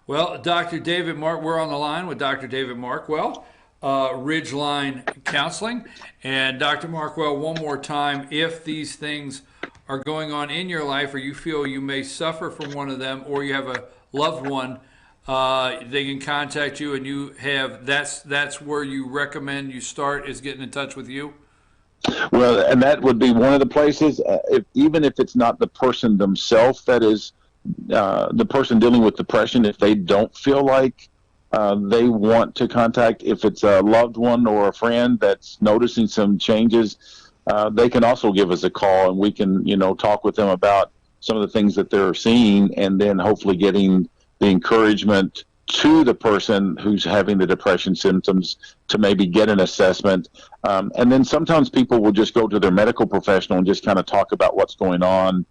Well, Dr. David Mark, we're on the line with Dr. David Markwell, Ridgeline Counseling. And Dr. Markwell, one more time, if these things are going on in your life or you feel you may suffer from one of them or you have a loved one, they can contact you, and you have that's where you recommend you start is getting in touch with you? Well, and that would be one of the places, even if it's not the person themselves that is the person dealing with depression, if they don't feel like they want to contact, if it's a loved one or a friend that's noticing some changes, they can also give us a call, and we can, talk with them about some of the things that they're seeing, and then hopefully getting the encouragement to the person who's having the depression symptoms to maybe get an assessment. And then sometimes people will just go to their medical professional and just kind of talk about what's going on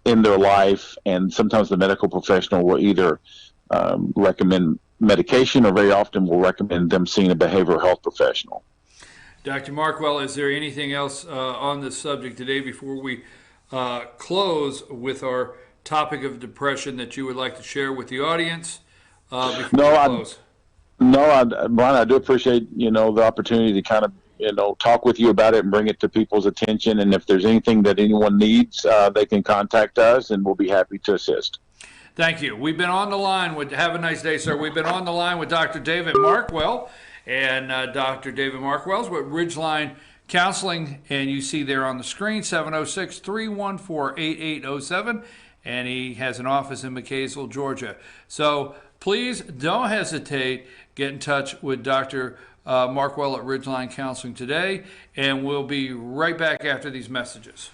in their life. And sometimes the medical professional will either recommend medication, or very often will recommend them seeing a behavioral health professional. Dr. Markwell, is there anything else on this subject today before we close with our topic of depression that you would like to share with the audience? Brian, I do appreciate, the opportunity to kind of, talk with you about it and bring it to people's attention. And if there's anything that anyone needs, they can contact us, and we'll be happy to assist. Thank you. We've been on the line with, have a nice day, sir. We've been on the line with Dr. David Markwell, and Dr. David Markwell's with Ridgeline Counseling, and you see there on the screen, 706-314-8807, and he has an office in McKaysville, Georgia. So please don't hesitate. Get in touch with Dr. Markwell at Ridgeline Counseling today, and we'll be right back after these messages.